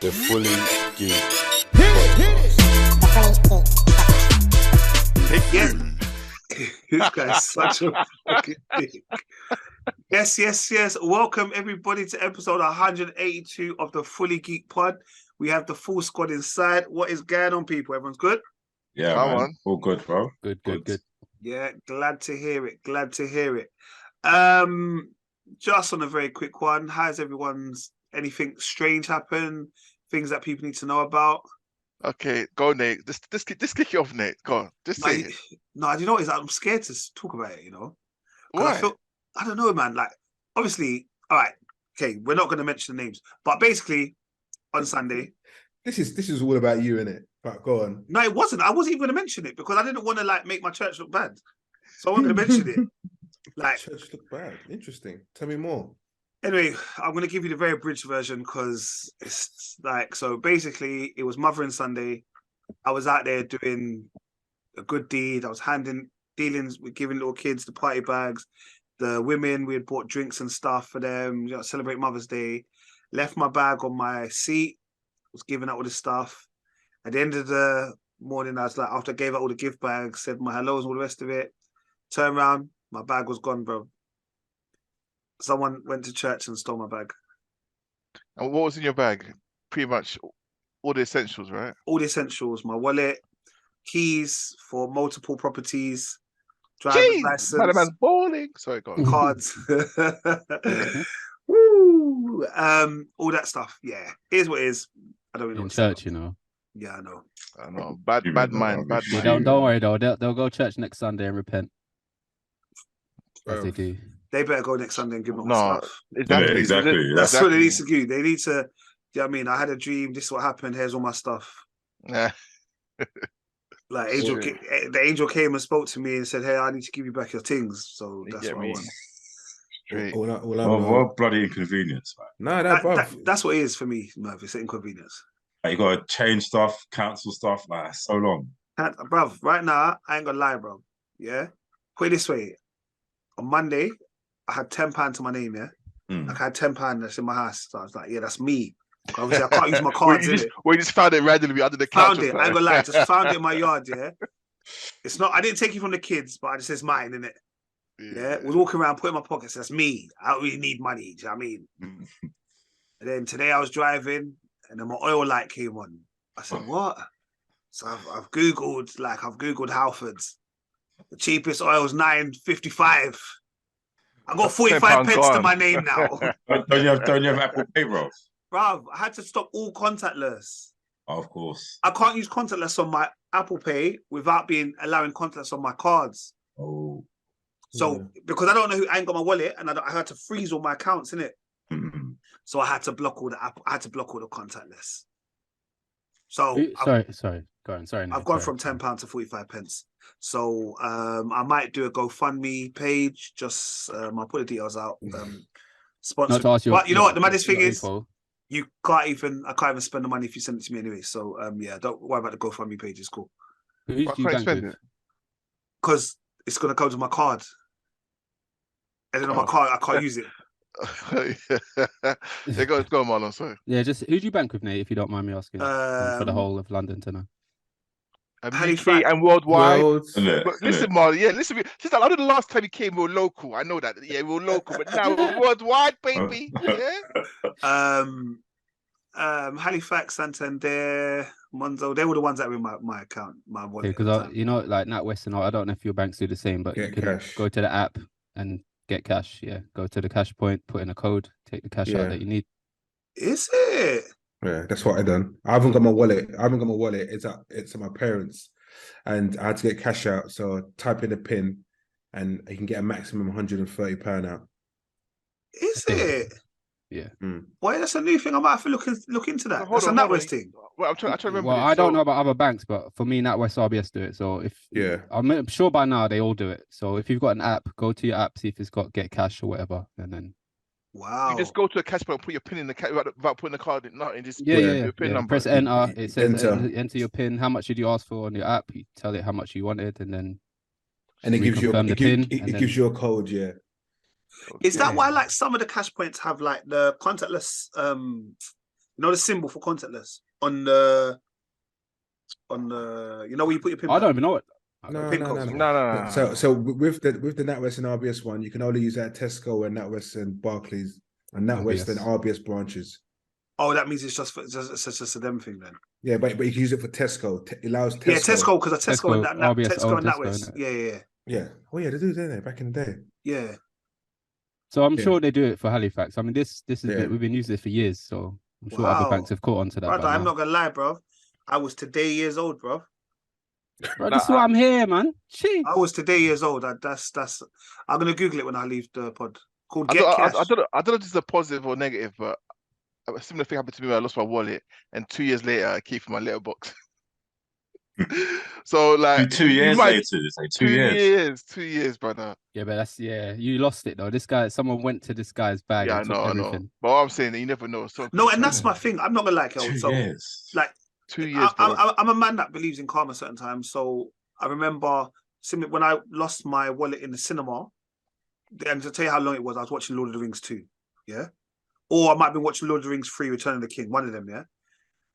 The Fully Geeked. Yes. This guy's such a fucking dick. Yes. Welcome everybody to episode 182 of the Fully Geek Pod. We have the full squad inside. What is going on, people? Everyone's good? Yeah, man. All good, bro. Good. Yeah, glad to hear it. Just on a very quick one, how's everyone's anything strange happen? Things that people need to know about? Okay, go Nate. Just kick it off, Nate. Go on. Just say it. No, do you know what it is? I'm scared to talk about it, you know? Why? I don't know, man. Like, obviously, all right, okay, we're not going to mention the names, but basically, on Sunday. This is all about you, innit? But go on. No, it wasn't. I wasn't even going to mention it because I didn't want to, like, make my church look bad. So I wasn't going to mention it. Like, church look bad. Interesting. Tell me more. Anyway, I'm going to give you the very abridged version because it's like, so basically it was Mothering Sunday. I was out there doing a good deed. I was dealings with giving little kids the party bags. The women, we had bought drinks and stuff for them, you know, celebrate Mother's Day. Left my bag on my seat, was giving out all the stuff. At the end of the morning, I was like, after I gave out all the gift bags, said my hellos and all the rest of it, turned around, my bag was gone, bro. Someone went to church and stole my bag. And what was in your bag? Pretty much all the essentials, right? All the essentials, my wallet, keys for multiple properties, driver's license, man's balling. Sorry, go on. cards. Woo! All that stuff. Yeah, here's what it is. I don't really know. In church, you know. Yeah, I know. I know. Bad mind. Don't worry though. They'll go church next Sunday and repent. As they do. They better go next Sunday and give them No, stuff. exactly. That's what they need to do. They need to. You know what I mean? I had a dream. This is what happened. Here's all my stuff. Yeah. Like the angel came and spoke to me and said, "Hey, I need to give you back your things." So that's what I want. Straight. What bloody inconvenience, man. That's what it is for me, Merv. It's an inconvenience. Like, you got to change stuff, cancel stuff, like, so long. Bruv, right now, I ain't gonna lie, bro. Yeah? Put it this way. On Monday, I had £10 to my name, yeah? Like, I had £10 that's in my house. So I was like, yeah, that's me. Obviously, I can't use my cards, you just found it randomly under the couch. Found it. I ain't gonna lie. Just found it in my yard, yeah? It's not, I didn't take it from the kids, but I just said it's mine, innit? Yeah? Was walking around, putting in my pockets. That's me. I don't really need money. Do you know what I mean? And then today I was driving, and then my oil light came on. I said, what? So I've Googled Halfords. The cheapest oil is $9.55. I got 45 pence to my name now. Don't you have Apple Pay, bro? Bruv, I had to stop all contactless. Oh, of course. I can't use contactless on my Apple Pay without allowing contactless on my cards. Oh. So because I ain't got my wallet, and I had to freeze all my accounts, innit? So I had to block all the contactless. So Sorry. Go on. Sorry. I've gone from £10 to 45 pence. So I might do a GoFundMe page. Just I'll put the details out. Sponsored. But you know what? The maddest thing is, I can't even spend the money if you send it to me anyway. So yeah, don't worry about the GoFundMe page. It's cool. Who do you bank with? Because it's gonna go to my card, and then on my card I can't use it. Yeah, go on, Marlon. Sorry. Yeah, just who do you bank with, Nate? If you don't mind me asking, for the whole of London to know. UK and worldwide. Listen, Marlon. Yeah, listen. Since I know the last time you came, we were local. I know that. Yeah, we were local, but now we're worldwide, baby. Yeah. Halifax, Santander, Monzo. They were the ones that were in my account, my wallet. Because you know, like NatWest and all. I don't know if your banks do the same, but you can go to the app and get cash. Yeah, go to the cash point, put in a code, take the cash out that you need. Is it? Yeah, that's what I done. I haven't got my wallet. It's at my parents, and I had to get cash out. So type in a PIN, and you can get a maximum £130 out. Is it? Yeah. Boy, that's a new thing. I might have to look into that. That's a NatWest thing. Well, I'm trying to remember. Well, I don't know about other banks, but for me, NatWest RBS do it. So I'm sure by now they all do it. So if you've got an app, go to your app, see if it's got get cash or whatever, and then. Wow. You just go to a cash point, put your PIN in the cash without putting the card in. Nothing. Just put your PIN number. Press enter. It says enter your PIN. How much did you ask for on your app? You tell it how much you wanted, and then. And it gives you it gives you a code. Yeah. Is that why like some of the cash points have like the contactless You know the symbol for contactless on the you know where you put your pin. I don't even know it. No. So with the NatWest and RBS one, you can only use that at Tesco and NatWest and Barclays and NatWest and RBS branches. Oh, that means it's just a them thing then. Yeah, but you can use it for Tesco. It allows Tesco. Yeah, Tesco, because Tesco and Tesco and NatWest. Yeah. Oh yeah, they do, don't they? Back in the day. Yeah. So I'm sure they do it for Halifax. I mean, this is we've been using this for years, so I'm sure other banks have caught on to that. Brother, I'm not gonna lie, bro. I was today years old, bro. Bro, this is why I'm here, man. Jeez. I was today years old. That's. I'm gonna Google it when I leave the pod. Called I Get Cash. don't know if this is a positive or negative, but a similar thing happened to me when I lost my wallet, and 2 years later I keep in my letterbox. So like 2 years later, it's like 2 years. 2 years, brother. Yeah, but you lost it though. Someone went to this guy's bag. Yeah, and took everything. I know. But what I'm saying, you never know. So no, and that's my thing. I'm not gonna like it. 2 years. Like 2 years. I'm a man that believes in karma certain times. So I remember when I lost my wallet in the cinema, and to tell you how long it was, I was watching Lord of the Rings 2, yeah? Or I might have been watching Lord of the Rings 3, Return of the King, one of them, yeah?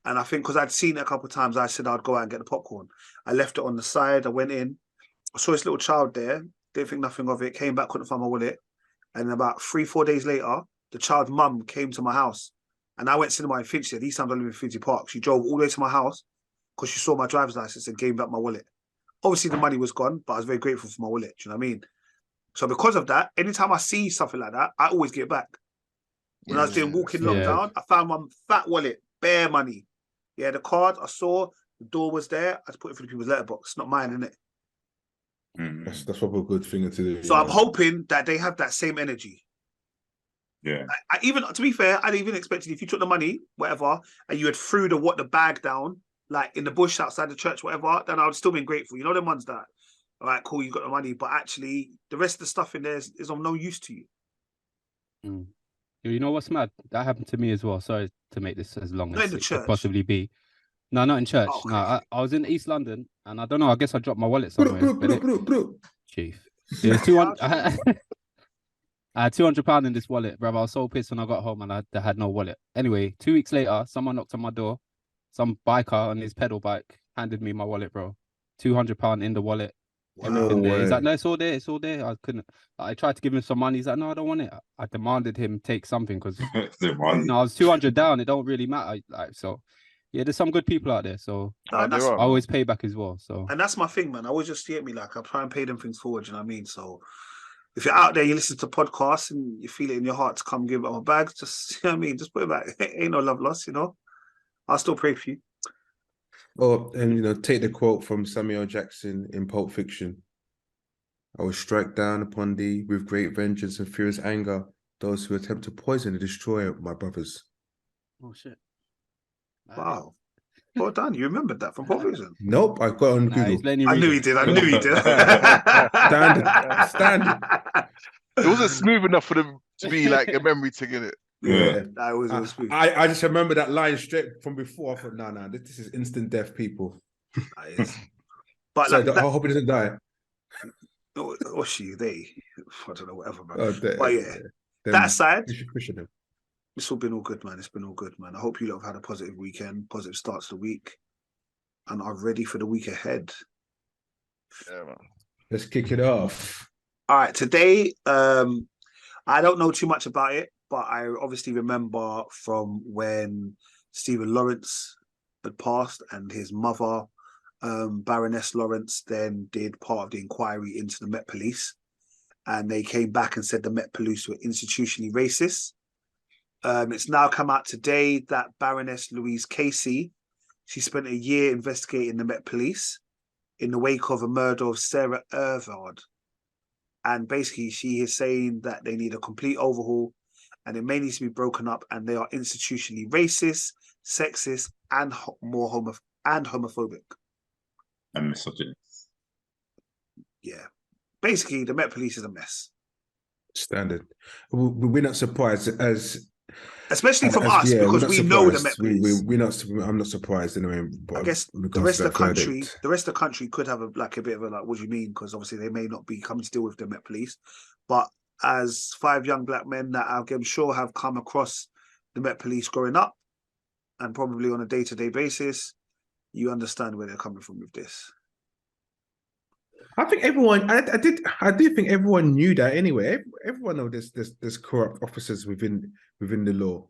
And I think because I'd seen it a couple of times, I said I'd go out and get the popcorn. I left it on the side, I went in, I saw this little child there, didn't think nothing of it, came back, couldn't find my wallet. And about 3-4 days later, the child's mum came to my house. And I went cinema in Finchley. These times I live in Finchley Park. She drove all the way to my house because she saw my driver's license and gave me back my wallet. Obviously, the money was gone, but I was very grateful for my wallet. Do you know what I mean? So because of that, anytime I see something like that, I always get it back. When I was doing walking lockdown, I found one fat wallet, bare money. Yeah, the card I saw, the door was there. I just put it through the people's letterbox. Not mine, innit? That's probably a good thing to do. So I'm hoping that they have that same energy. Yeah. I even, to be fair, I'd even expected if you took the money, whatever, and you had threw the bag down, like in the bush outside the church, whatever, then I would still been grateful. You know them ones that, all right, cool, you got the money, but actually the rest of the stuff in there is of no use to you. You know what's mad? That happened to me as well. Sorry to make this as long not as it could possibly be. No, not in church. Oh, okay. No, I was in East London, and I don't know. I guess I dropped my wallet somewhere. Chief, it was 200. I had £200 in this wallet, bro. I was so pissed when I got home and I had no wallet. Anyway, 2 weeks later, someone knocked on my door. Some biker on his pedal bike handed me my wallet, bro. £200 in the wallet. Everything there. He's like, no, it's all there. It's all there. I tried to give him some money. He's like, no, I don't want it. I demanded him take something because I was 200 down. It don't really matter. Yeah, there's some good people out there. So I always pay back as well. So and that's my thing, man. I always just get me like I try and pay them things forward. You know what I mean? So if you're out there, you listen to podcasts and you feel it in your heart to come give up my bag, just, you know what I mean? Just put it back. Ain't no love lost, you know? I'll still pray for you. And, take the quote from Samuel Jackson in Pulp Fiction. I will strike down upon thee with great vengeance and furious anger those who attempt to poison and destroy my brothers. Oh, shit. Wow. Well done. You remembered that from Pulp Fiction? Nope, I got it on Google. I knew he did. Standard. It wasn't smooth enough for them to be like a memory to get it. Yeah, that was smooth. I just remember that line straight from before. I thought, no, this is instant death, people. But so I hope he doesn't die. Or she, they, I don't know, whatever, man. Oh, but yeah, that aside, them. It's all been all good, man. It's been all good, man. I hope you lot have had a positive weekend, positive starts to the week, and are ready for the week ahead. Yeah, man. Let's kick it off. All right, today, I don't know too much about it, but I obviously remember from when Stephen Lawrence had passed and his mother, Baroness Lawrence, then did part of the inquiry into the Met Police. And they came back and said the Met Police were institutionally racist. It's now come out today that Baroness Louise Casey, she spent a year investigating the Met Police in the wake of a murder of Sarah Ervard. And basically she is saying that they need a complete overhaul and it may need to be broken up and they are institutionally racist, sexist, and homophobic. And misogynist. Yeah. Basically, the Met Police is a mess. Standard. We're not surprised especially from us, because we know the Met Police. I'm not surprised anyway. I guess the rest of the country could have a bit of a what do you mean? Because obviously they may not be coming to deal with the Met Police. But as 5 young black men that I'm sure have come across the Met Police growing up, and probably on a day-to-day basis, you understand where they're coming from with this. I think everyone. I do think everyone knew that anyway. Everyone knows there's corrupt officers within the law.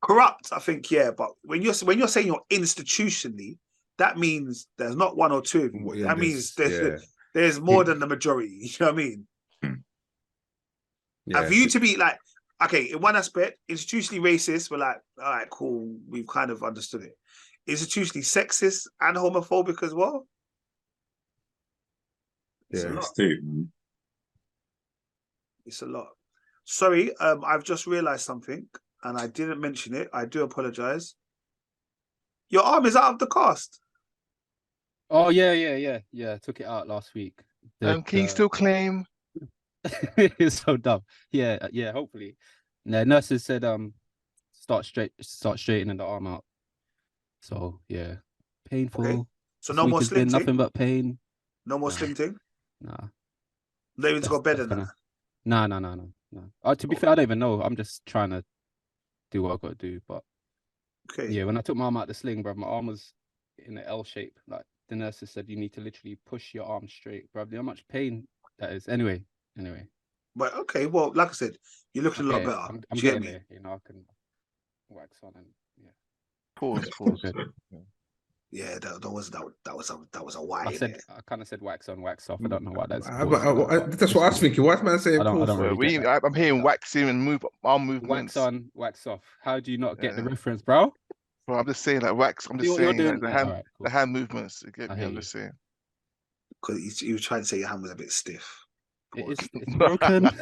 Corrupt, I think, yeah. But when you're saying you're institutionally, that means there's not one or two of you. That means there's more than the majority. You know what I mean? Yeah. And for you to be like, okay, in one aspect, institutionally racist, we're like, all right, cool, we've kind of understood it. Institutionally sexist and homophobic as well. It's a lot. It's a lot. Sorry, I've just realized something and I didn't mention it. I do apologize. Your arm is out of the cast. Oh yeah. I took it out last week. Can you still claim? It's so dumb. Yeah. Hopefully, the nurses said start straightening the arm out. So yeah, painful. Okay. So no more sling. Nothing but pain. No more sling thing. Nah. Not even to go better than that. No. To be fair, I don't even know. I'm just trying to do what I got to do. But yeah, when I took my arm out the sling, bro, my arm was in an L shape. Like the nurses said, you need to literally push your arm straight, bro. How much pain that is. Anyway. But okay, well, like I said, you're looking a lot better. I'm getting there. You know, I can wax on and Pause. Yeah, that was a why. I kind of said wax on, wax off. I don't know why that's. That's what I was thinking. Why is man saying? I'm hearing waxing and arm movements. Wax on, wax off. How do you not get the reference, bro? Well, I'm just saying like wax. I'm just saying like, the hand movements. Get me? I'm just saying. Because you were trying to say your hand was a bit stiff. It's broken. but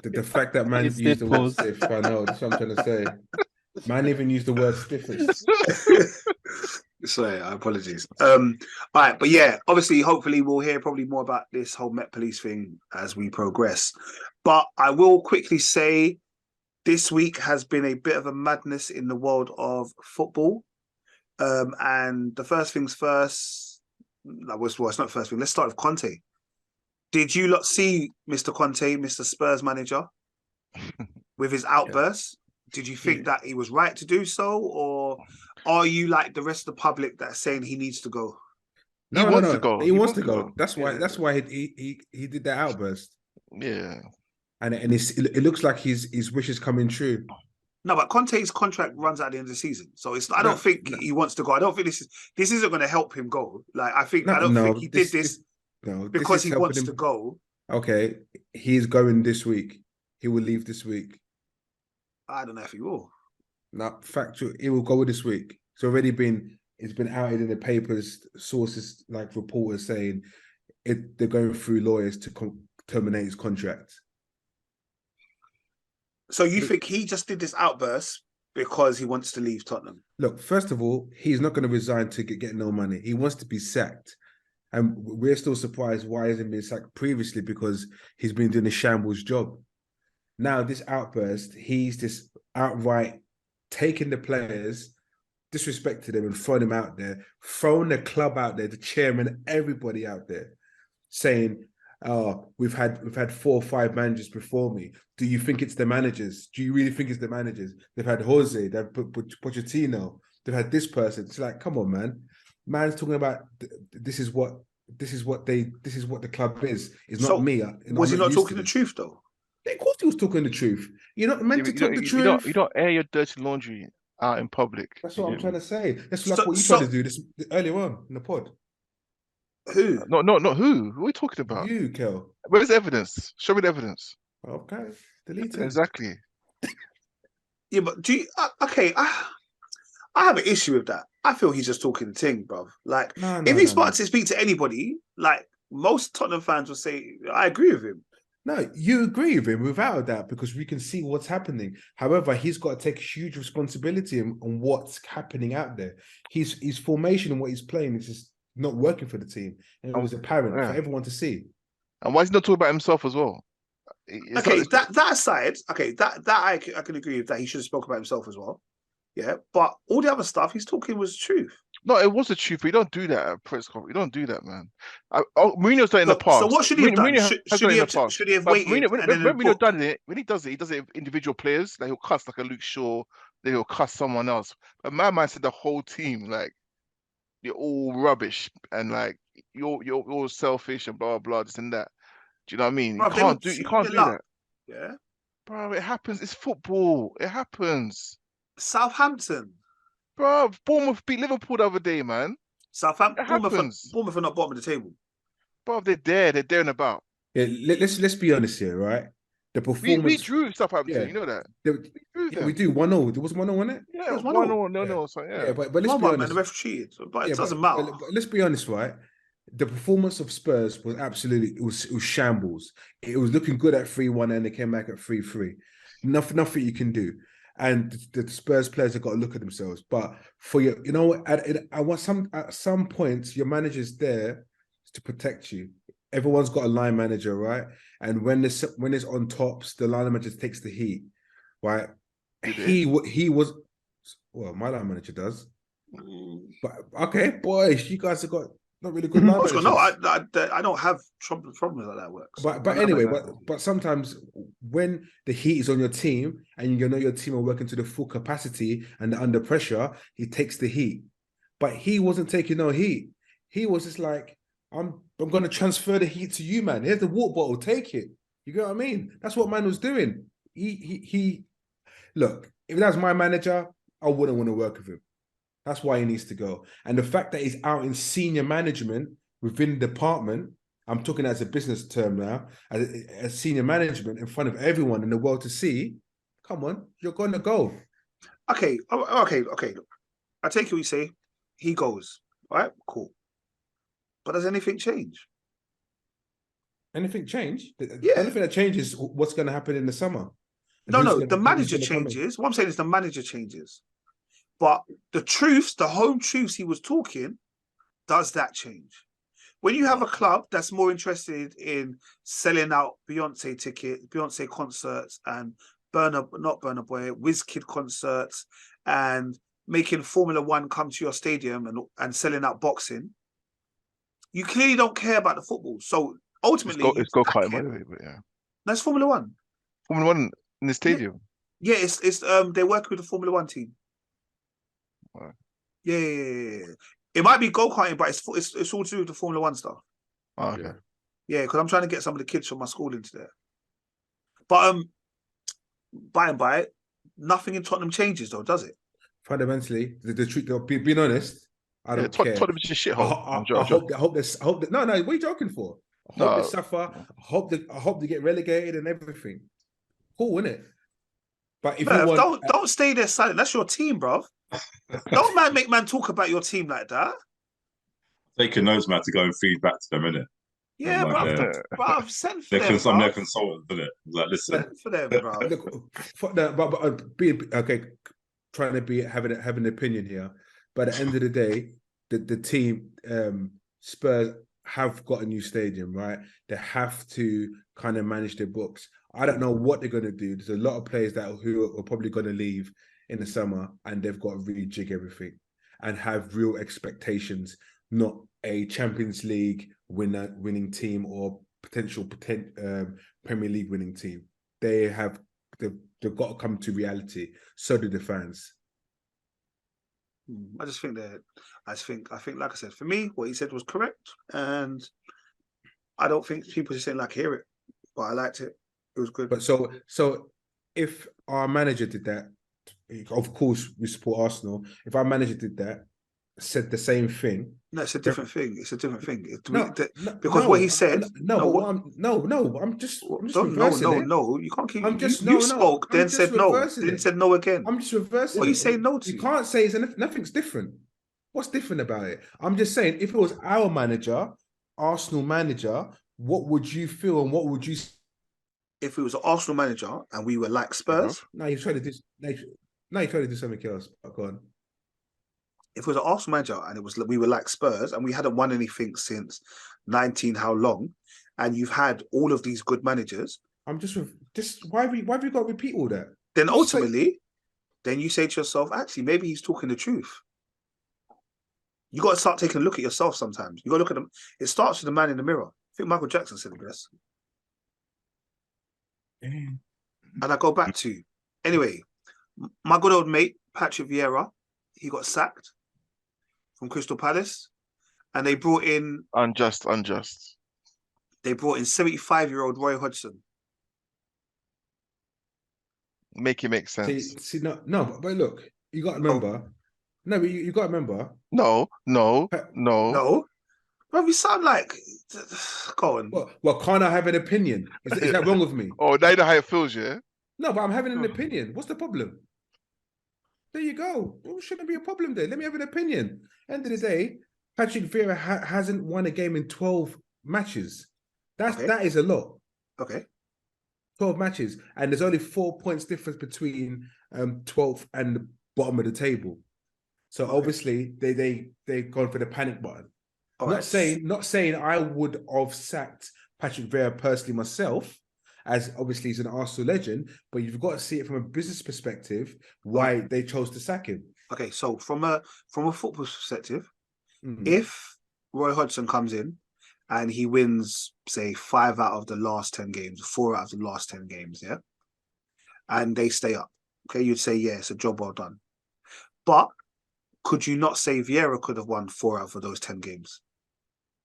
the fact that man used the word stiff, I know. That's what I'm trying to say. Man even used the word stiffest. Sorry, apologies. All right, but yeah, obviously, hopefully we'll hear probably more about this whole Met Police thing as we progress. But I will quickly say this week has been a bit of a madness in the world of football. And the first things first, it's not the first thing. Let's start with Conte. Did you lot see Mr. Conte, Mr. Spurs manager, with his outbursts? Did you think that he was right to do so, or are you like the rest of the public that's saying he needs to go? He wants to go. He wants to go. That's why he did that outburst. Yeah, and it looks like his wishes coming true. No, but Conte's contract runs at the end of the season, so I don't think he wants to go. I don't think this isn't going to help him go. Like I don't think he did this because he wants to go. Okay, he's going this week. He will leave this week. I don't know if he will. No, factual. He will go this week. It's been outed in the papers. Sources like reporters saying they're going through lawyers to terminate his contract. So you think he just did this outburst because he wants to leave Tottenham? Look, first of all, he's not going to resign to get no money. He wants to be sacked. And we're still surprised why he hasn't been sacked previously, because he's been doing a shambles job. Now, this outburst, he's just outright taking the players, disrespecting them and throwing them out there, throwing the club out there, the chairman, everybody out there, saying, oh, we've had 4 or 5 managers before me. Do you think it's the managers? Do you really think it's the managers? They've had Jose, they've Pochettino, they've had this person. It's like, come on, man. Man's talking about this is what the club is. It's not me. Was he not talking the truth though? Of course he was talking the truth. You're not meant to talk the truth. You don't air your dirty laundry out in public. That's what I'm trying to say. That's like what you tried to do this earlier on in the pod. Who? Not who. What are we talking about? You, Kel. Where's the evidence? Show me the evidence. Okay, delete it. Exactly. Yeah, but do you? Okay, I have an issue with that. I feel he's just talking the thing, bruv. Like, if he's about to speak to anybody, like most Tottenham fans will say, I agree with him. No, you agree with him without a doubt, because we can see what's happening. However, he's got to take huge responsibility on what's happening out there. His formation and what he's playing is just not working for the team, and it was apparent for everyone to see. And why is he not talking about himself as well? That aside, that I can agree with that. He should have spoken about himself as well. Yeah, but all the other stuff he's talking was truth. No, it was the truth. But you don't do that at press conference. You don't do that, man. Mourinho's done it in the past. So what should he have done? Mourinho Should he have waited? When Mourinho done it, when he does it with individual players. Like he'll cuss like a Luke Shaw, then he'll cuss someone else. But my man said the whole team, like, you're all rubbish and like you're all selfish and blah blah this and that. Do you know what I mean? Bro, you can't do that. Yeah, bro. It happens. It's football. It happens. Southampton. Bro, Bournemouth beat Liverpool the other day, man. Bournemouth are not bottom of the table. Bro, they're there and about. Yeah, let's be honest here, right? The performance. We drew Southampton, you know that. We do 1-0. There was 1-0, wasn't it? Yeah, it was 1-0. No. So, yeah. But let's be honest. Man, the ref cheated, but it doesn't matter. But let's be honest, right? The performance of Spurs was absolutely it was shambles. It was looking good at 3-1 and they came back at 3-3. Nothing you can do. And the Spurs players have got to look at themselves. But for at some points, your manager's there to protect you. Everyone's got a line manager, right? And when it's on tops, the line manager takes the heat, right? He was my line manager does. But okay, boys, you guys have got not really good line managers. No, I don't have problems like that works. But anyway, but sometimes when the heat is on your team and you know your team are working to the full capacity and they're under pressure, he takes the heat. But he wasn't taking no heat. He was just like, I'm going to transfer the heat to you, man. Here's the water bottle. Take it. You get what I mean? That's what man was doing. He look, if that was my manager, I wouldn't want to work with him. That's why he needs to go. And the fact that he's out in senior management within the department, I'm talking as a business term now, as senior management in front of everyone in the world to see, come on, you're going to go. Okay. Look, I take what you say. He goes. All right, cool. But does anything change? Anything change? Yeah. Anything that changes what's going to happen in the summer. No, the manager changes. What I'm saying is the manager changes. But the home truths he was talking, does that change? When you have a club that's more interested in selling out Beyonce concerts and WizKid concerts and making Formula One come to your stadium and selling out boxing, you clearly don't care about the football. So ultimately, it's go-kart, by the way, but yeah. That's Formula One. Formula One in the stadium. Yeah, it's they work with the Formula One team. Right. Yeah. It might be go-karting, but it's all to do with the Formula One stuff. Oh, okay. Yeah, because I'm trying to get some of the kids from my school into there. But by and by, nothing in Tottenham changes though, does it? Fundamentally, the truth. Being honest, I don't care. Tottenham's just a shithole. I hope this. No. What are you joking for? I hope they suffer. I hope they get relegated and everything. Cool, isn't it? But if you want, don't stay there silent. That's your team, bro. Don't make man talk about your team like that. Taking those man to go and feed back to them, innit? Yeah, but I've sent for them. They're consultants, isn't it? Like, listen. Sent for them, bro. Trying to have an opinion here. But at the end of the day, the team, Spurs have got a new stadium, right? They have to kind of manage their books. I don't know what they're going to do. There's a lot of players who are probably going to leave in the summer, and they've got to rejig everything and have real expectations, not a Champions League winning team or potential Premier League winning team. They've got to come to reality. So do the fans. I think, like I said, for me, what he said was correct, and I don't think people just didn't like hear it, but I liked it. It was good. But so if our manager did that, of course we support Arsenal. If our manager did that, said the same thing. No, it's a different thing. It's a different thing. Because what he said. I'm just reversing it. No, you can't keep. You spoke, then said no, then said no again. I'm just reversing. What are you saying no to? You can't say nothing's different. What's different about it? I'm just saying, if it was our manager, Arsenal manager, what would you feel and what would you? If it was an Arsenal manager and we were like Spurs, no, you try to do. No, you try to do something else. Go on. If it was an Arsenal manager and we were like Spurs and we hadn't won anything since 19 how long, and you've had all of these good managers, I'm just why have you got to repeat all that? Then ultimately, then you say to yourself, actually, maybe he's talking the truth. You got to start taking a look at yourself sometimes. You got to look at them. It starts with the man in the mirror. I think Michael Jackson said it best. And I go back to, anyway, my good old mate, Patrick Vieira, he got sacked from Crystal Palace. And they brought in... Unjust. They brought in 75-year-old Roy Hodgson. Make it make sense. See, no, but look, you got to remember. No, but you got to remember. No. No. Bro, you sound like... Go on. Well, can't I have an opinion? Is that wrong with me? Oh, now you know how it feels, yeah? No, but I'm having an opinion. What's the problem? There you go. Well, shouldn't be a problem there. Let me have an opinion. End of the day, Patrick Vieira hasn't won a game in 12 matches. That is a lot. Okay. 12 matches. And there's only 4 points difference between 12th and the bottom of the table. So obviously they've gone for the panic button. Not saying I would have sacked Patrick Vieira personally myself, as obviously he's an Arsenal legend, but you've got to see it from a business perspective why they chose to sack him. Okay, so from a football perspective, if Roy Hodgson comes in and he wins, say, 5 out of the last 10 games, 4 out of the last 10 games, yeah, and they stay up, okay, you'd say, yeah, it's a job well done. But could you not say Vieira could have won 4 out of those 10 games?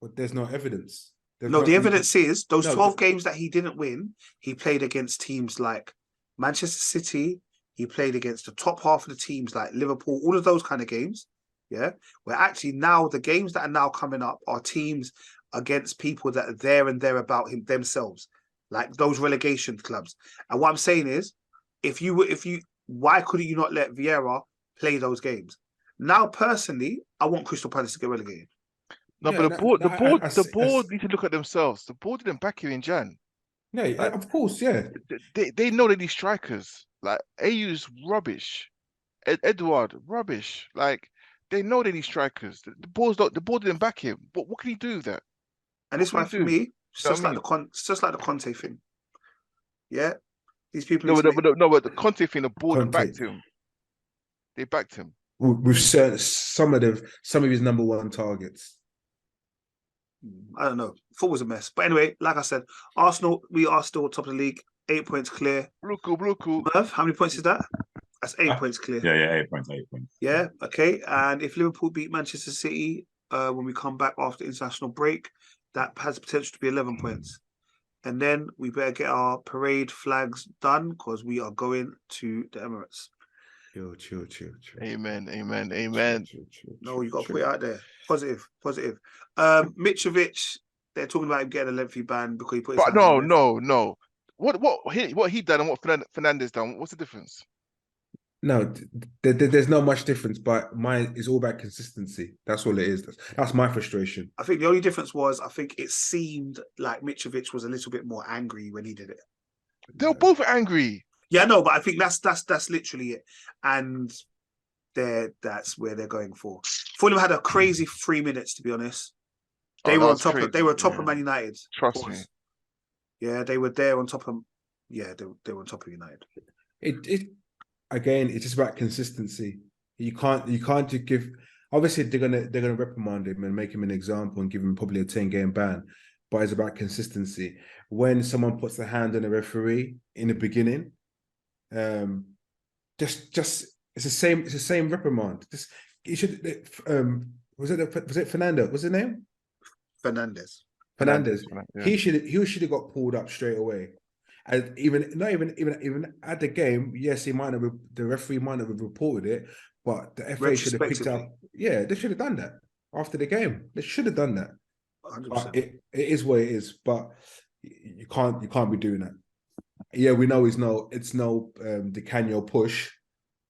But there's no evidence. The evidence is those 12 games that he didn't win, he played against teams like Manchester City. He played against the top half of the teams like Liverpool, all of those kind of games. Yeah. Where actually now the games that are now coming up are teams against people that are there and there about him themselves, like those relegation clubs. And what I'm saying is, why couldn't you not let Vieira play those games? Now, personally, I want Crystal Palace to get relegated. No, but the board need to look at themselves. The board didn't back you in Jan. No, of course, yeah. They know they need strikers. Like AU's rubbish. Edward, rubbish. Like they know they need strikers. The board didn't back him. But what can he do with that? And it's why for me, it's just like the Conte thing. Yeah, these people. But the Conte thing, the board backed him. They backed him with some of his number one targets. I don't know. Football's a mess. But anyway, like I said, Arsenal, we are still top of the league. 8 points clear. Blue cool. Merv, how many points is that? That's 8 points clear. Yeah, 8 points. Yeah, okay. And if Liverpool beat Manchester City when we come back after international break, that has potential to be 11 points. And then we better get our parade flags done because we are going to the Emirates. Chill. Amen. No, you got to put it out there. Positive. Mitrovic, they're talking about him getting a lengthy ban because he put his no. What he done and what Fernandes done, what's the difference? No, there's not much difference, but mine is all about consistency. That's all it is. That's my frustration. I think the only difference was, I think it seemed like Mitrovic was a little bit more angry when he did it. They were both angry. Yeah, no, but I think that's literally it. And that's where they're going for. Fulham had a crazy 3 minutes, to be honest. They were on top of Man United. Trust me. Yeah, they were there on top of. Yeah, they were on top of United. Again, it's just about consistency. You can't just give. Obviously, they're gonna reprimand him and make him an example and give him probably a 10-game ban. But it's about consistency. When someone puts their hand on a referee in the beginning, just it's the same reprimand. You should. Was it Fernando? What's his name? Fernandes. Yeah. He should have got pulled up straight away. And not even at the game, yes, the referee might have reported it, but the FA should have picked up. Yeah, they should have done that after the game. They should have done that. 100%. It is what it is, but you can't be doing that. Yeah, we know it's no Di Canio push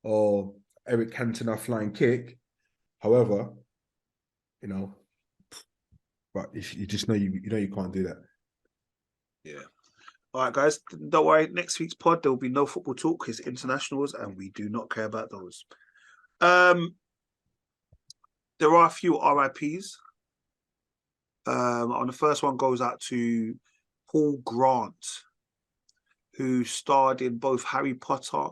or Eric Cantona flying kick. However, but you just know you can't do that. Yeah. All right, guys, don't worry. Next week's pod, there will be no football talk. It's internationals, and we do not care about those. There are a few RIPs. On the first one goes out to PaulGRant, who starred in both Harry Potter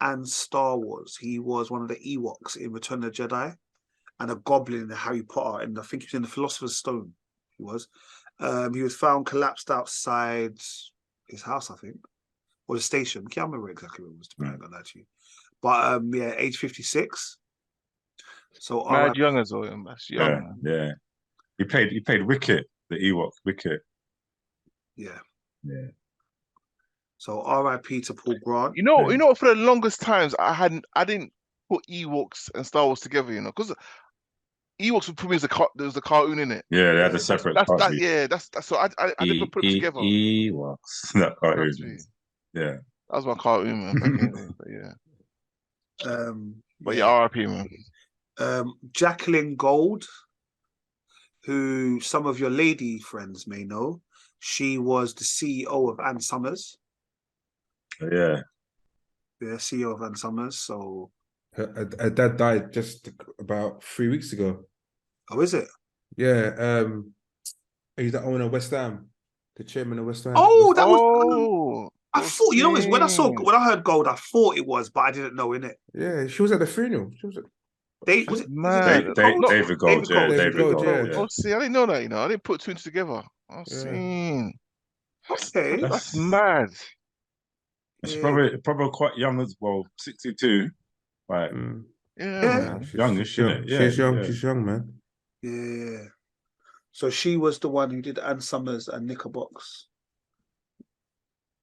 and Star Wars. He was one of the Ewoks in Return of the Jedi. and a goblin in Harry Potter, and I think he was in the Philosopher's Stone. He was found collapsed outside his house, I think, or the station. I can't remember exactly what it was. To be honest, but yeah, age 56. So Mad young as well. That's young. Yeah. He played Wicket, the Ewok Wicket. Yeah. Yeah. So RIP to Paul Grant. You know, for the longest times I didn't put Ewoks and Star Wars together, you know, because Ewoks for me there was a cartoon in it. Yeah, they had a separate cartoon. That's so I didn't put them together. Ewoks. That cartoon. Yeah. That was my cartoon, man, back in the day. But yeah. But yeah, RIP, man. Jacqueline Gold, who some of your lady friends may know, she was the CEO of Ann Summers. Yeah. Yeah, CEO of Ann Summers. So her dad died just about 3 weeks ago. Oh, is it? Yeah. He's the owner of West Ham, the chairman of West Ham. Oh, that was. I thought, you know, when I heard Gold, I thought it was, but I didn't know, innit? Yeah, she was at the funeral. She was at David Gold. David Gold. Yeah. Oh, see, I didn't know that, you know. I didn't put two together. I've seen. Okay. That's mad. She's probably quite young as well, 62. Right. Yeah. Young, she's young. Yeah, she's young. She's young, man. Yeah. So she was the one who did Ann Summers and Knickerbox.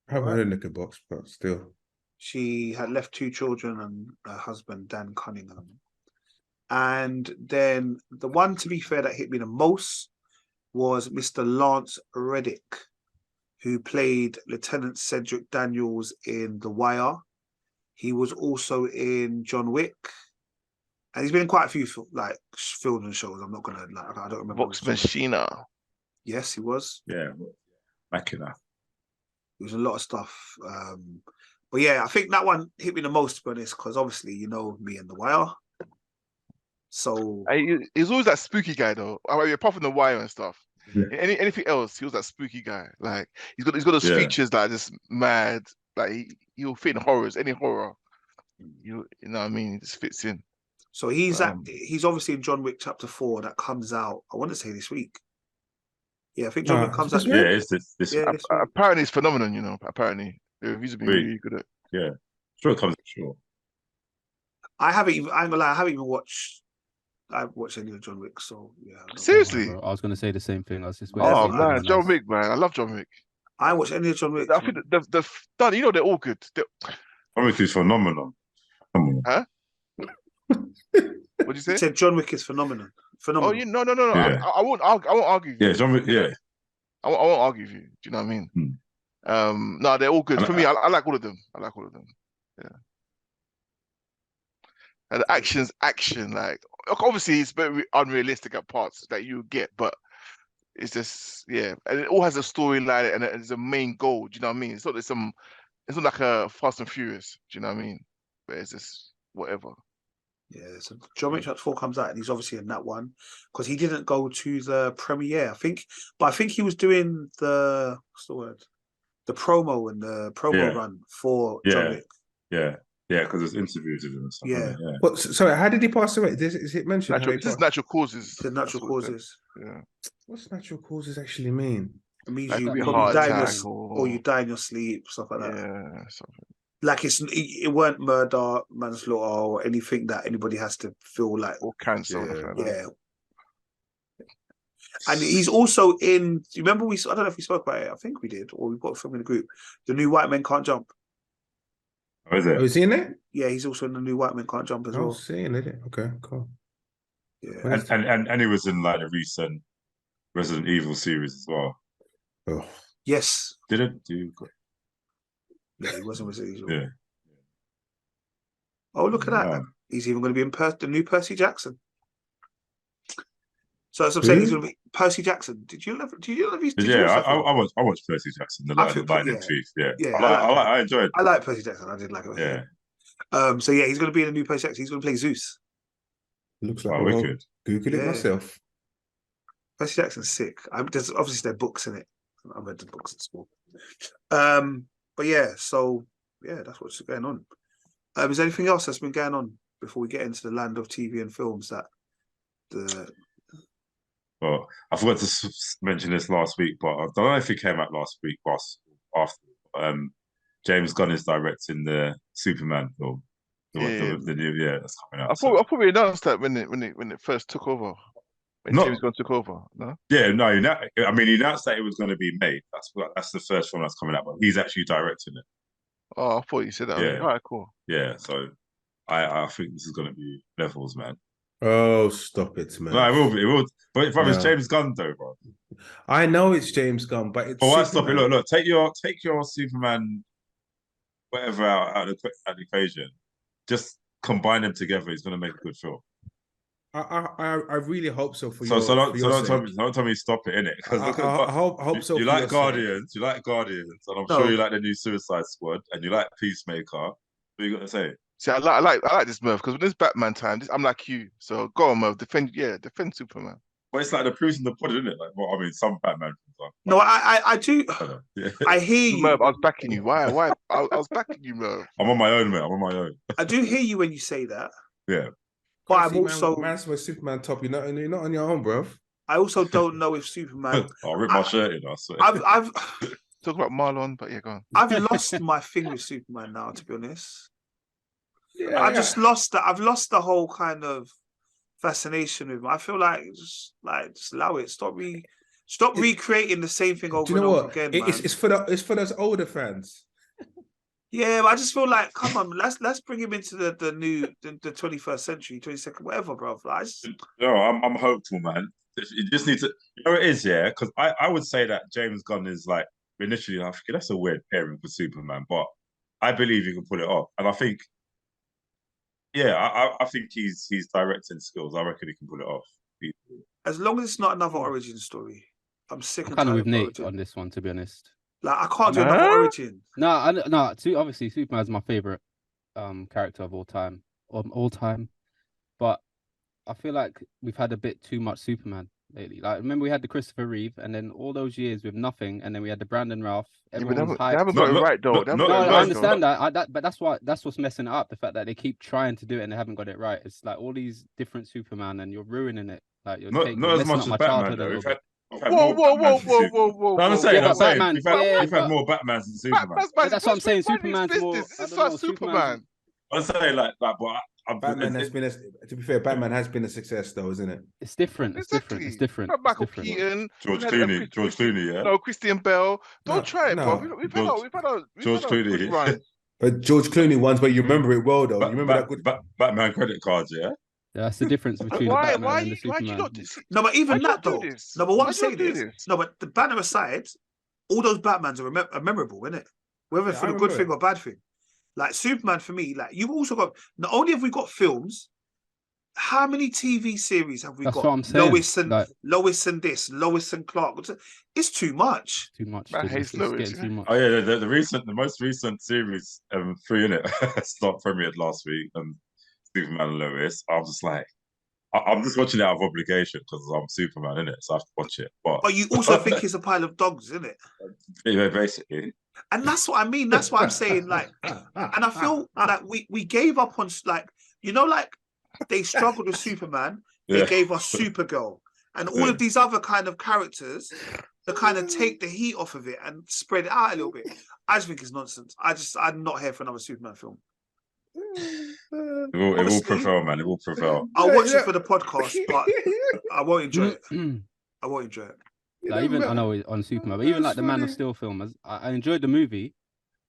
I haven't heard of Knickerbox, but still. She had left 2 children and her husband, Dan Cunningham. And then the one, to be fair, that hit me the most was Mr. Lance Reddick, who played Lieutenant Cedric Daniels in The Wire. He was also in John Wick. And he's been in quite a few films and shows. I'm not gonna I don't remember. Vox Machina. Yes, he was. Yeah, back in that. There was a lot of stuff. But yeah, I think that one hit me the most, to be honest, because obviously, you know, me and The Wire. So he's always that spooky guy, though. I mean, apart from The Wire and stuff. Yeah. Anything else, he was that spooky guy. Like he's got those features that are just mad. Like he'll fit in horrors, any horror. You know what I mean? He just fits in. So he's obviously in John Wick Chapter 4 that comes out, I want to say this week. Yeah, I think John Wick comes out. Yeah, it's this. Yeah, apparently it's phenomenon, you know. Apparently the reviews have been really good at. Yeah, sure it comes. Sure. I ain't gonna lie, I haven't even watched. I've watched any of John Wick, so yeah. Seriously, I was gonna say the same thing. I was just man, John Wick, man, I love John Wick. I watched any of John Wick. I think you know, they're all good. John Wick is phenomenal. Huh? What'd you say? He said John Wick is phenomenal. Oh, no. Yeah. I won't argue. Yeah, John Wick. Yeah, I won't argue with you. Do you know what I mean? No, they're all good. For me, I like all of them. Yeah. And the action's action. Like, obviously, it's very unrealistic at parts that you get, but it's just, yeah. And it all has a storyline and it's a main goal. Do you know what I mean? It's not like a Fast and Furious. Do you know what I mean? But it's just whatever. Yeah, so John Wick Chapter 4 comes out and he's obviously in that one because he didn't go to the premiere, I think he was doing the promo and the promo run for John Wick. Yeah, because there's interviews and stuff. Yeah. But sorry, how did he pass away? Is it mentioned? This is natural causes. The natural causes. Yeah. What's natural causes actually mean? It means you probably die or you die in your sleep, stuff like that. Yeah, something. Like it weren't murder, manslaughter, or anything that anybody has to feel like. Or cancer. Yeah. And he's also in. You remember I don't know if we spoke about it. I think we did, or we got a film in the group. The New White Men Can't Jump. Oh, is it? Oh, is he in it? Yeah, he's also in The New White Men Can't Jump as well. Seeing it. Okay, cool. Yeah. And he was in like the recent Resident Evil series as well. Oh. Yes. Did it do? Yeah, he wasn't Resident Evil. Yeah. Oh, look at that! He's even going to be in the new Percy Jackson. So as I'm saying, he's going to be Percy Jackson. Did you love his? I watched Percy Jackson. The Lightning Thief. Yeah. I enjoyed it. I like Percy Jackson. I did like it. Yeah. So yeah, he's going to be in the new Percy Jackson. He's going to play Zeus. Looks like wicked. Google it myself. Percy Jackson's sick. There's obviously their books in it. I read the books at school. But yeah, so yeah, that's what's going on. Is there anything else that's been going on before we get into the land of TV and films that Well, I forgot to mention this last week, but I don't know if it came out last week or after. James Gunn is directing the Superman film. The new that's coming out. I thought we announced that when it first took over. When James Gunn took over, no? Yeah, no. He announced that it was going to be made. That's the first film that's coming out, but he's actually directing it. Oh, I thought you said that. Yeah. All right, cool. Yeah, so I think this is going to be levels, man. Oh, stop it, man. No, it will be. It will. But if it's James Gunn, though, bro. I know it's James Gunn, but it's. But why stop it? Look. Take your Superman, whatever out of the equation. Just combine them together. He's going to make a good film. I really hope so for you. So don't tell me stop it, innit? Because I hope so. You like Guardians, and I'm sure you like the new Suicide Squad, and you like Peacemaker. What are you gonna say? See, I like this, Merv, because when it's Batman time, I'm like you. So go on, Merv, defend Superman. But it's like the proof's in the pudding, isn't it? Like, well, I mean, some Batman films are. No, I do. Yeah. I hear you, Merv. I was backing you. Why? I was backing you, Merv. I'm on my own, mate. I'm on my own. I do hear you when you say that. Yeah. But I'm also man's with Superman top. You're not on your own, bro. I also don't know if Superman. I'll rip my shirt in. I swear. I've talk about Marlon, but yeah, go on. I've lost my thing with Superman now, to be honest. Yeah, I just lost that. I've lost the whole kind of fascination with him. I feel like just allow it. Stop recreating the same thing over and over again. It's for those older fans. Yeah, but I just feel like, come on, let's bring him into the 21st century, 22nd, whatever, bro. I'm hopeful, man. You just need to, it is, yeah, because I would say that James Gunn is like initially, I think that's a weird pairing for Superman, but I believe he can pull it off, and I think, I think he's directing skills. I reckon he can pull it off. As long as it's not another origin story, I'm sick and kind of tired with Nick on this one, to be honest. Like, I can't do another origin. No. Obviously, Superman's my favorite character of all time. But I feel like we've had a bit too much Superman lately. Like, remember we had the Christopher Reeve, and then all those years with nothing, and then we had the Brandon Routh. They haven't got it right, though. I understand that. But that's what's messing it up. The fact that they keep trying to do it and they haven't got it right. It's like all these different Superman, and you're ruining it. Like, you're not as much as Batman, though. Whoa! I'm saying, Batman, we've had more Batmans than Superman. That's what I'm saying. Superman's more. This is like Superman. I'm saying but Batman has been to be fair, Batman has been a success, though, isn't it? It's different. It's different. Michael Keaton, George Clooney, yeah. No, Christian Bell. Don't try it, bro. We've had George Clooney. Run. But George Clooney ones where you remember it well, though. You remember that good Batman credit cards, yeah. That's the difference between the Batman and the Superman. No, but even that though. No, but what I'm saying is, no, but the banner aside, all those Batmans are memorable, isn't it? Whether for the good thing or bad thing. Like Superman for me, like you've also got. Not only have we got films, how many TV series have we got? What I'm saying. Lois and this, Lois and Clark. It's too much. Too much. I hate Lois. Too much. Oh yeah, the most recent series, 3 in it, start premiered last week. Superman and Lois. I was just like, I'm just watching it out of obligation because I'm Superman, innit? So I have to watch it. But you also think he's a pile of dogs, isn't it? Yeah, basically. And that's what I mean. That's what I'm saying. Like, and I feel like we gave up on, like, like they struggled with Superman. They gave us Supergirl and all of these other kind of characters to kind of take the heat off of it and spread it out a little bit. I just think it's nonsense. I'm not here for another Superman film. It will prevail, man. It will prevail. I'll watch it for the podcast, but I won't enjoy it. I won't enjoy it. Like, even I know on Superman, but even like the Man of Steel film, I enjoyed the movie,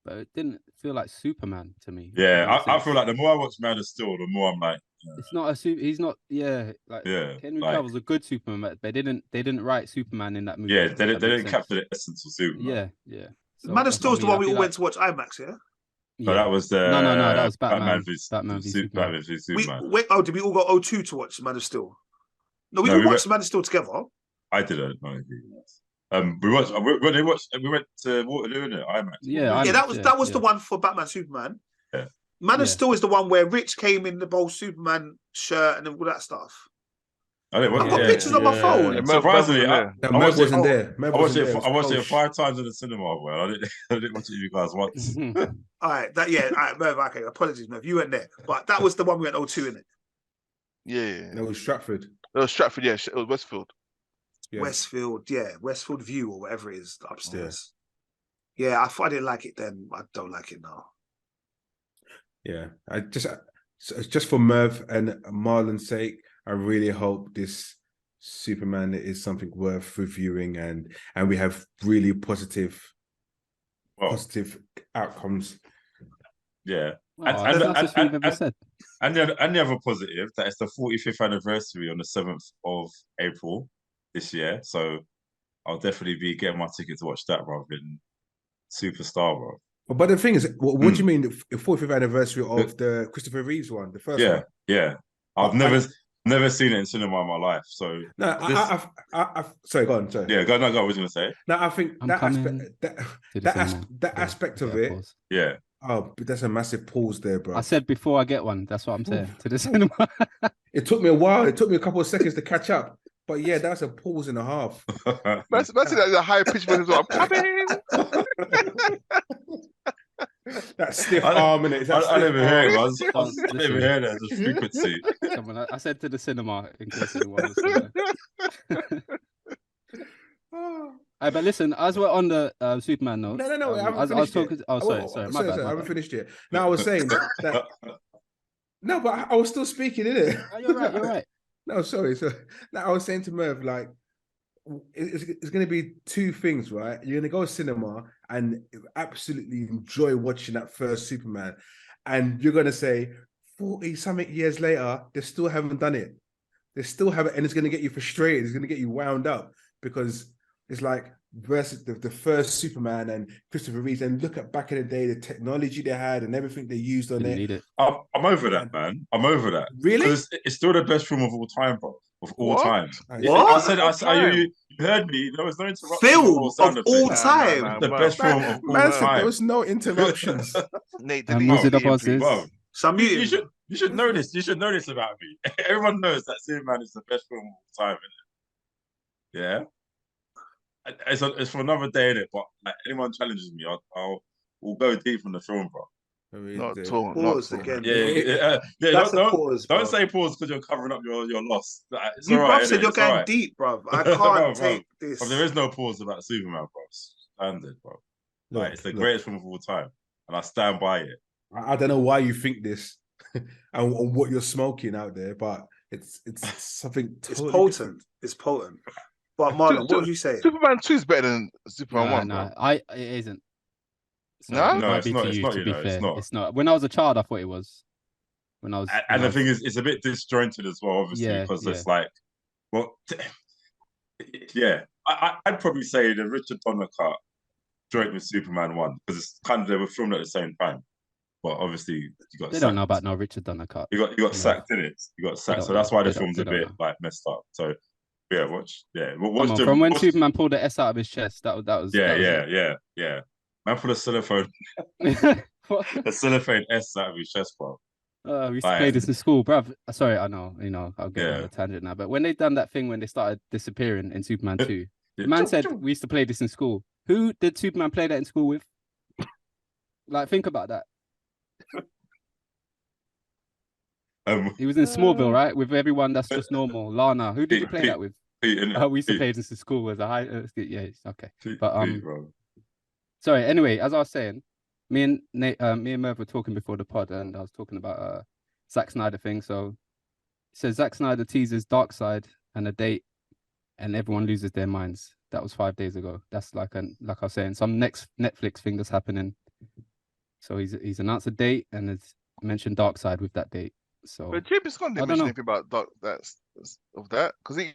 but it didn't feel like Superman to me. Yeah, I feel like the more I watch Man of Steel, the more I'm like, it's not a he's not. Yeah, Henry Cavill's a good Superman, but they didn't write Superman in that movie. Yeah, they didn't capture the essence of Superman. Yeah. So Man of Steel is the one we all went to watch IMAX, yeah. No, that was the no. That was Batman v Superman. Did we all go O2 to watch Man of Steel? No, we all watched Man of Steel together. I didn't. No, we went to Waterloo, innit? IMAX. Yeah, that was the one for Batman Superman. Yeah. Man of Steel is the one where Rich came in the whole Superman shirt and all that stuff. I've got pictures on my phone. Surprisingly, I wasn't there. I watched it 5 times in the cinema. Well, I didn't watch it with you guys once. All right, Merv. Okay, apologies, Merv. You weren't there, but that was the one we went O2 in it. Yeah, that was Stratford. Stratford, yeah, it was Westfield. Yeah. Westfield View or whatever it is upstairs. Yeah, I thought I didn't like it then. I don't like it now. Yeah, just for Merv and Marlon's sake, I really hope this Superman is something worth reviewing, and we have really positive outcomes. Yeah. Wow, that's the nicest thing you've ever said. And the other positive, that it's the 45th anniversary on the 7th of April this year. So I'll definitely be getting my ticket to watch that rather than Superstar, bro. But the thing is, what do you mean the 45th anniversary of the Christopher Reeves one, the first one? Yeah. I've never seen it in cinema in my life. So no, sorry, go on. Sorry. Yeah, go. What was you gonna say? No, I think that aspect of it. Pause. Yeah. Oh, but that's a massive pause there, bro. I said before I get one. That's what I'm saying. To the cinema. It took me a while. It took me a couple of seconds to catch up. But yeah, that's a pause and a half. That's a high pitch one as well. I'm coming. That stiff arm in it. I never heard it. I never heard that. The frequency. I said to the cinema in case anyone was but listen, as we're on the Superman note. No. I was talking. Sorry. My bad. I haven't finished yet. No, I was saying that. No, but I was still speaking, innit? Oh, you're right. No, sorry. So now I was saying to Merv, like, it's going to be two things, right? You're going to go to cinema and absolutely enjoy watching that first Superman, and you're going to say 40-something years later, they still haven't done it. They still haven't, and it's going to get you frustrated. It's going to get you wound up because it's like versus the first Superman and Christopher Reeves, and look at back in the day, the technology they had and everything they used on it. I'm over that, man. I'm over that. Really? It's still the best film of all time, bro. Of all time. What? I said, you heard me. There was no interruption. Film of all time. The best film of all time. There was no interruptions. Nate, you should know this. You should know this about me. Everyone knows that Superman is the best film of all time, isn't it? Yeah. It's for another day, innit? But like, anyone challenges me, we'll go deep on the film, bro. Not at all. Pause again. Yeah. Don't say pause because you're covering up your loss. Like, you bruv said you're going deep, bruv. I can't take this. But there is no pause about Superman, bro. Standard, bro. Like, it's the greatest film of all time, and I stand by it. I don't know why you think this and what you're smoking out there, but it's something. It's potent. It's potent. But Marlon, what would you say? Superman 2 is better than Superman 1. No, it isn't. No, it's not. It's not. When I was a child, I thought it was. And the thing is, it's a bit disjointed as well, obviously, because it's like, well, I'd probably say the Richard Donner cut joint with Superman 1 because it's kind of they were filmed at the same time. But obviously, you got. They don't know about no Richard Donner cut. You got sacked in it. You got sacked, so that's why the film's a bit like messed up. So. Yeah, watch from when Superman pulled the S out of his chest. That was. Yeah. Man pulled a cellophane S out of his chest, bro. We used to play this in school, bruv. Sorry, I know, I'll get on a tangent now. But when they done that thing when they started disappearing in Superman 2, the man said we used to play this in school. Who did Superman play that in school with? Like, think about that. He was in Smallville, right? With everyone that's just normal. Lana, who did you play that with? We used to play this in school as a high. Okay. But sorry. Anyway, as I was saying, me and Merv were talking before the pod, and I was talking about Zack Snyder thing. So it says Zack Snyder teases Darkseid and a date, and everyone loses their minds. That was 5 days ago. That's like I was saying, some next Netflix thing that's happening. So he's announced a date and has mentioned Darkseid with that date. So, but James Gunn didn't mention anything about that because he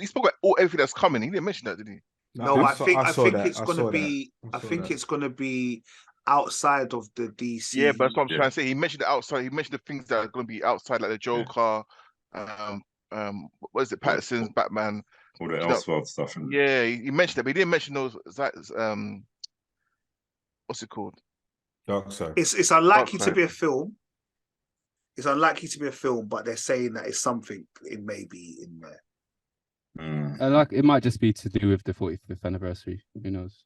spoke about everything that's coming. He didn't mention that, did he? No, I think it's gonna be. I think it's gonna be outside of the DC. Yeah, but that's what I'm trying to say. He mentioned the outside. He mentioned the things that are gonna be outside, like the Joker. What is it? Pattinson's Batman. All the Elseworld stuff. Yeah, he mentioned that, but he didn't mention those. What's it called? Darkseid. It's unlikely to be a film. It's unlikely to be a film, but they're saying that it's something it may be in there. It might just be to do with the 45th anniversary. Who knows?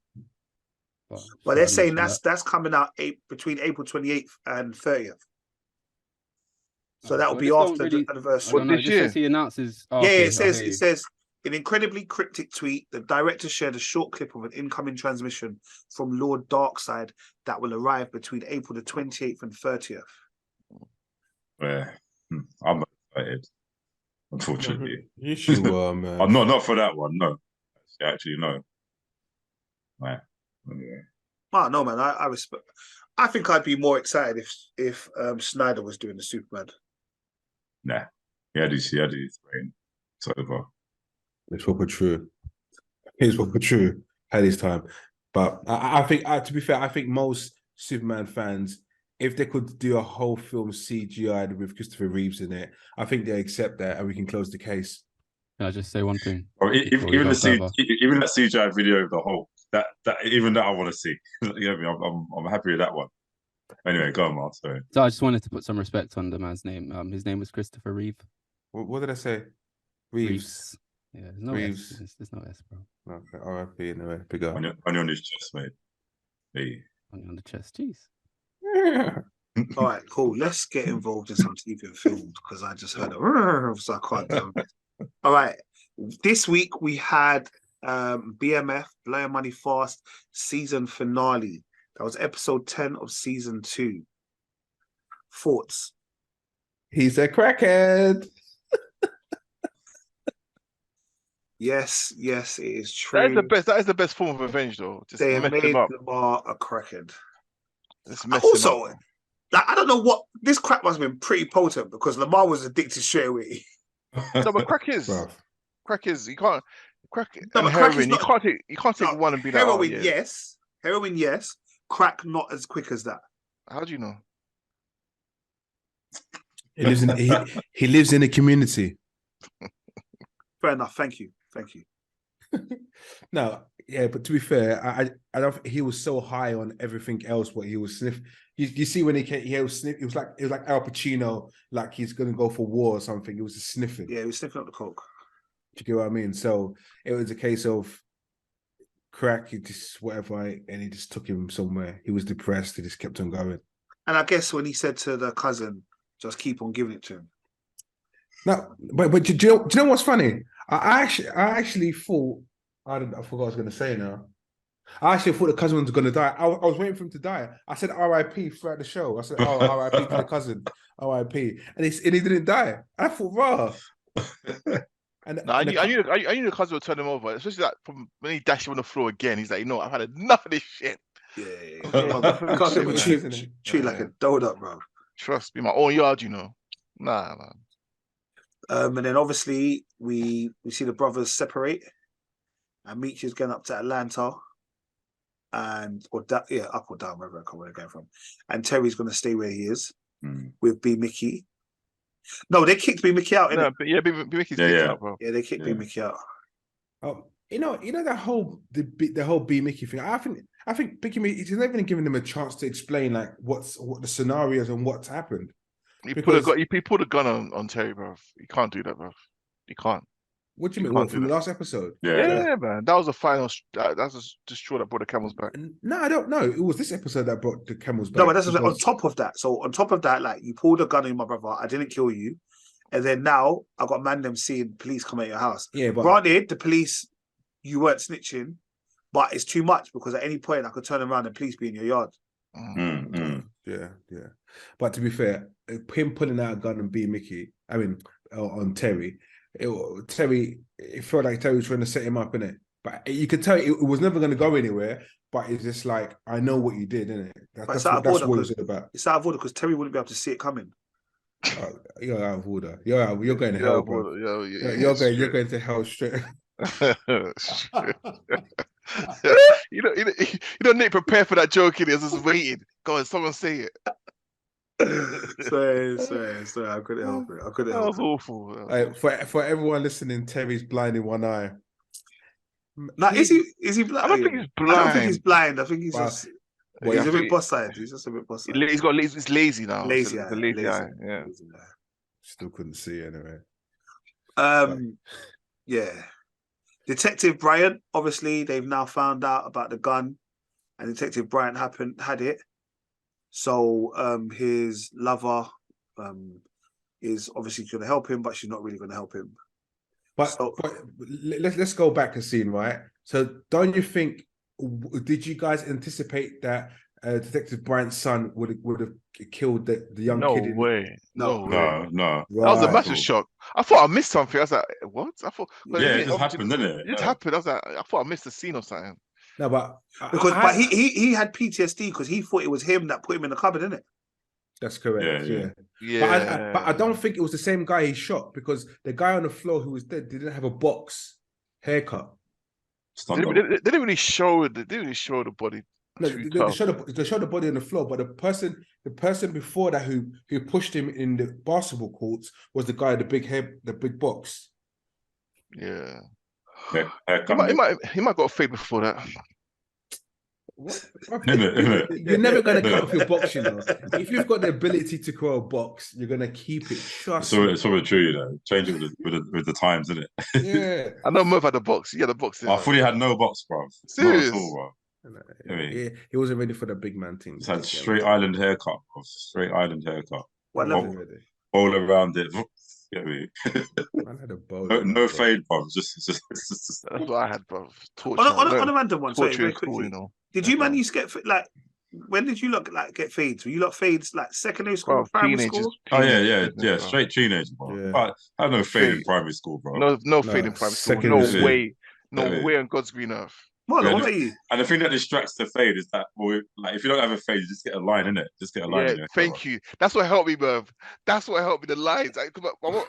But they're saying that's coming out between April 28th and 30th. So that will be this don't after really- the I anniversary. don't know. It this just year? says he announces. Oh, Yeah, okay, it says okay. it says in an incredibly cryptic tweet, the director shared a short clip of an incoming transmission from Lord Darkseid that will arrive between April the 28th and 30th. Yeah, I'm not excited. Unfortunately, Yes, you are, man. I'm not for that one. No, actually, no. Right. Anyway. Oh no, man, I respect. I think I'd be more excited if Snyder was doing the Superman. Nah, yeah, do see, I do. It's over. It's proper true. It's proper true. Had his time, but I think, to be fair, I think most Superman fans, if they could do a whole film CGI'd with Christopher Reeves in it, I think they accept that, and we can close the case. Can I just say one thing? Or before we even go the further? even that CGI video of the whole that even that I want to see. You know what I mean? I'm happy with that one. Anyway, go on, Mark. Sorry. So I just wanted to put some respect on the man's name. His name was Christopher Reeve. What did I say? Reeves. Yeah, there's no Reeves. S. There's no S, bro. Okay, R.I.P. Anyway, big up. On his chest, mate. Hey. On the chest. Jeez. All right, cool. Let's get involved in some TV and film because I just heard a so I can't do it. All right. This week we had BMF Blowing Money Fast season finale. That was episode 10 of season 2. Thoughts? He's a crackhead. Yes, it is true. That is the best. That is the best form of revenge, though. Just They have mess made him up. Lamar a crackhead. Just mess him Also, up. like, I don't know what this crack must have been pretty potent because Lamar was addicted straight away. No, but crack is you can't crack No, and but crack is heroin. not- You can't take No, one and be heroin, like, oh, yeah. heroin, yes. Crack, not as quick as that. How do you know? He lives in the community. Fair enough. Thank you. No, yeah, but to be fair, I don't think he was so high on everything else. What he was sniff. You see when he was sniff. It was like Al Pacino, like he's gonna go for war or something. It was just sniffing. Yeah, he was sniffing up the coke. Do you get what I mean? So it was a case of crack. He just whatever, and he just took him somewhere. He was depressed. He just kept on going. And I guess when he said to the cousin, just keep on giving it to him. No, but do you know what's funny? I actually thought I forgot what I was going to say now. I actually thought the cousin was going to die. I was waiting for him to die. I said R.I.P. throughout the show. I said, "Oh, R.I.P. to the cousin, R.I.P." And he didn't die. I thought, raw. I knew the cousin would turn him over, especially like from when he dashed him on the floor again. He's like, you know, I've had enough of this shit. Yeah. Okay. Can't even treat like a donut, bro. Trust me, my own yard, you know. Nah. And then obviously we see the brothers separate, and Meech is going up to Atlanta, up or down, wherever they're going from. And Terry's going to stay where he is with B Mickey. No, they kicked B Mickey out. No, but yeah, B Mickey's kicked out, bro. Yeah, they kicked B Mickey out. You know that whole B Mickey thing. I think he's never even given them a chance to explain like what the scenarios and what's happened. He pulled a gun on Terry, bro. You can't do that, bro. You can't. What do you mean? What, from the last episode? Yeah, man. That was the final. That was the straw that brought the camels back. No, I don't know. It was this episode that brought the camels back. No, but that's on top of that. So on top of that, like you pulled a gun on my brother. I didn't kill you, and then now I got them seeing police come at your house. Yeah, but granted, the police, you weren't snitching, but it's too much because at any point I could turn around and police be in your yard. Yeah. But to be fair, him pulling out a gun and being Mickey, on Terry, it felt like Terry was trying to set him up, innit? But you could tell it was never going to go anywhere. But it's just like, I know what you did, innit? That's what it's about. It's out of order because Terry wouldn't be able to see it coming. You're out of order. You're going to hell, bro. You're going to hell straight. you don't need to prepare for that joke. It is just waiting. Go on, someone say it. Sorry. I couldn't help it. That was awful. For everyone listening, Terry's blind in one eye. Now, is he blind? I don't think he's blind. I don't think he's blind. I think he's just. He's a bit boss-eyed. He's just a bit boss-eyed. He's lazy now. Lazy eye. Yeah. Still couldn't see anyway. Yeah. Detective Bryant, obviously, they've now found out about the gun, and Detective Bryant had it. So his lover, is obviously going to help him, but she's not really going to help him. But let's go back a scene, right? So don't you think? Did you guys anticipate that Detective Bryant's son would have killed the young kid? No way. No. Right. That was a massive shock. I thought I missed something. I was like, what? I thought it just happened, didn't it? It just happened. I was like, I thought I missed a scene or something. No, but but he had PTSD because he thought it was him that put him in the cupboard, didn't it? That's correct. Yeah. But I don't think it was the same guy he shot, because the guy on the floor who was dead didn't have a box haircut. They didn't really show the body. No, they showed the body on the floor, but the person before that who pushed him in the basketball courts was the guy with the big head, the big box. Yeah. He might got a fade before that. What? You're never going to cut off your box, you know. If you've got the ability to grow a box, you're going to keep it. Trust me. It's sort of true, you know. Changing with the times, isn't it? Yeah. I know Merv had the box. He had the box. I thought he had no box, bro. Serious? Not at all, bro. He wasn't ready for the big man thing. He's had straight island haircut, bro. Straight island haircut. What level? Bowl around it. Get me? Man had a bowl. No fade, bro. Just That's what I had, bro. On a random one, sorry, very quickly. quickly. You know. Did you manage to get like? When did you get fades? Were you fades like secondary school, primary school? Oh yeah. Straight teenager, bro. Yeah. I had no fade in primary school, bro. No fade in primary school. No way. No way on God's green earth. What about you? And the thing that distracts the fade is that, like, if you don't have a fade, you just get a line in it. Just get a line. Yeah, thank you. That's what helped me, Merv. That's what helped me. The lines. My mom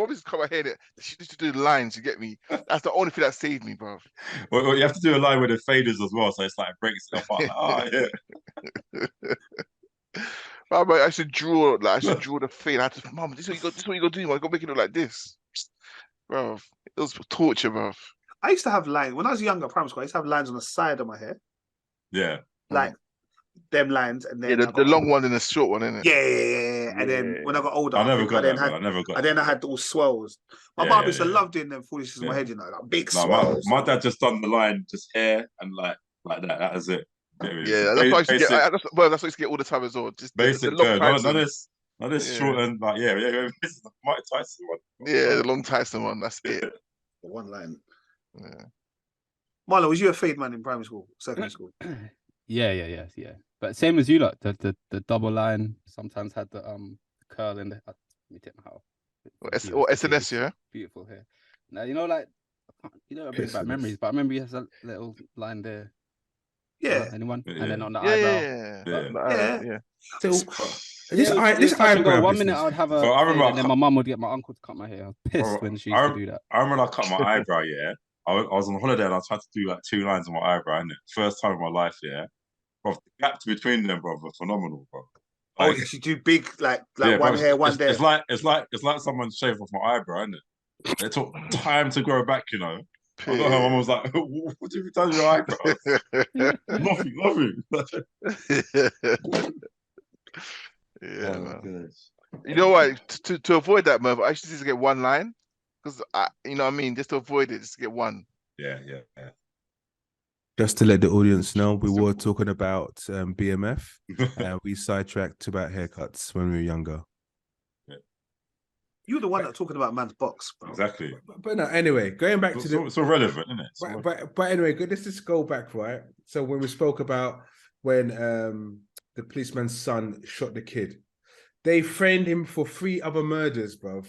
used to come ahead. She used to do the lines. You get me? That's the only thing that saved me, bro. Well, you have to do a line with the faders as well, so it's like it breaks stuff up. I should draw. I should draw the fade. I had to, Mom, this is what you got to do. I got to make it look like this, bro. It was torture, bro. I used to have lines when I was younger, primary school. I used to have lines on the side of my hair. Yeah, like them lines, and then the long one and the short one, isn't it? Yeah. And then when I got older, I never got that. And then I had all swells. My mum used to love doing them foolishness in my head, you know, like big swells. My dad just done the line, just hair and like that. That was it. Yeah, that's what I used to get. That's what I used to get all the time as well. Just basic. Not this short and like this is the Mike Tyson one. Yeah, the long Tyson one. That's it. The one line. Yeah. Marlon, was you a fade man in primary school, secondary school? Yeah. But same as you lot, the double line sometimes had the curl in the. Let me take my hat. Or SNS, yeah. Beautiful hair. Now you know, like you don't bring back memories, but I remember you had a little line there. Yeah. Anyone? Yeah. And then on the eyebrow. Yeah. This eyebrow. 1 minute I would have and then my mum would get my uncle to cut my hair. I was pissed when she used to do that. I remember I cut my eyebrow. Yeah, I was on holiday and I tried to do like 2 lines on my eyebrow. And first time in my life, yeah, bro, the gaps between them, bro, were phenomenal, bro. Like, you should do big, like one hair, one there. It's like someone shaved off my eyebrow, isn't it? It took time to grow back, you know. I got home and was like, "What have you done to your eyebrows?" Nothing. Yeah, man. You know what? To avoid that, Merv, I actually just get one line because you know what I mean. Just to avoid it, just to get one. Yeah. Just to let the audience know, we were talking about BMF. We sidetracked about haircuts when we were younger. You're the one that's talking about man's box, bro. Exactly. But no, anyway, going back to it's irrelevant, isn't it? But anyway, let's just go back, right? So when we spoke about when the policeman's son shot the kid, they framed him for 3 other murders, bro.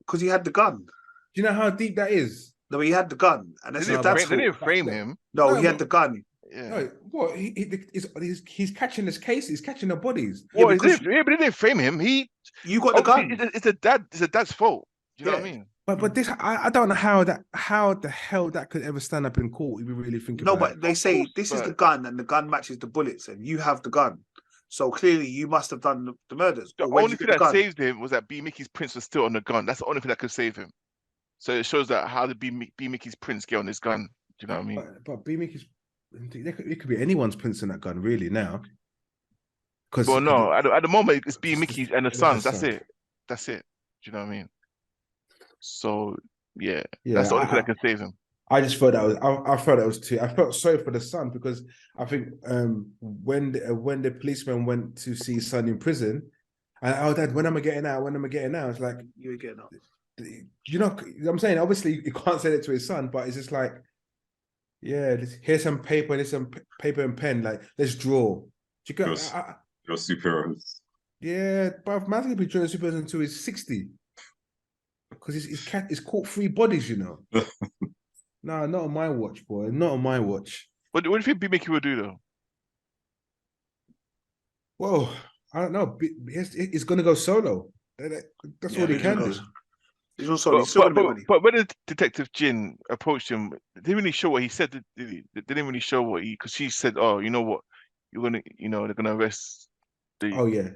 Because he had the gun. Do you know how deep that is? No, he had the gun, and they didn't frame him. No, he had the gun. Yeah. No, what? He's catching this case. He's catching the bodies. Well, but they didn't frame him. You got the gun. It's a dad's fault. Do you know what I mean? But this, I don't know how the hell that could ever stand up in court if you really think about it. No, but they say this is the gun, and the gun matches the bullets, and you have the gun. So clearly, you must have done the murders. The only thing that saved him was that B. Mickey's prints was still on the gun. That's the only thing that could save him. So it shows that how did B. Mickey's prints get on this gun? Do you know what I mean? But B. Mickey's, it could be anyone's prints on that gun, really, now. Well, no, at the moment, it's B. Mickey's and the sons. That's it. Do you know what I mean? So, yeah, that's the only thing that can save him. I just thought that was. I thought that was too. I felt sorry for the son because I think when the policeman went to see his son in prison, And oh, Dad, when am I getting out? When am I getting out? It's like You were getting up. I'm saying obviously you can't say that to his son, but it's just like, yeah, here's some paper, here's some paper and pen. Like, let's draw. You got your superheroes. yeah, but man's gonna be drawing superheroes until he's 60. Because he's caught 3 bodies, you know. No, not on my watch, boy. Not on my watch. What do you think B Mickey will do though? Well, I don't know. He's going to go solo. That's all he can do. He's on solo. He's still got a bit of money. But when the Detective Jin approached him, they didn't really show what he said. Did he? They didn't really show what because she said, "Oh, you know what? You're gonna, they're gonna arrest." Oh yeah.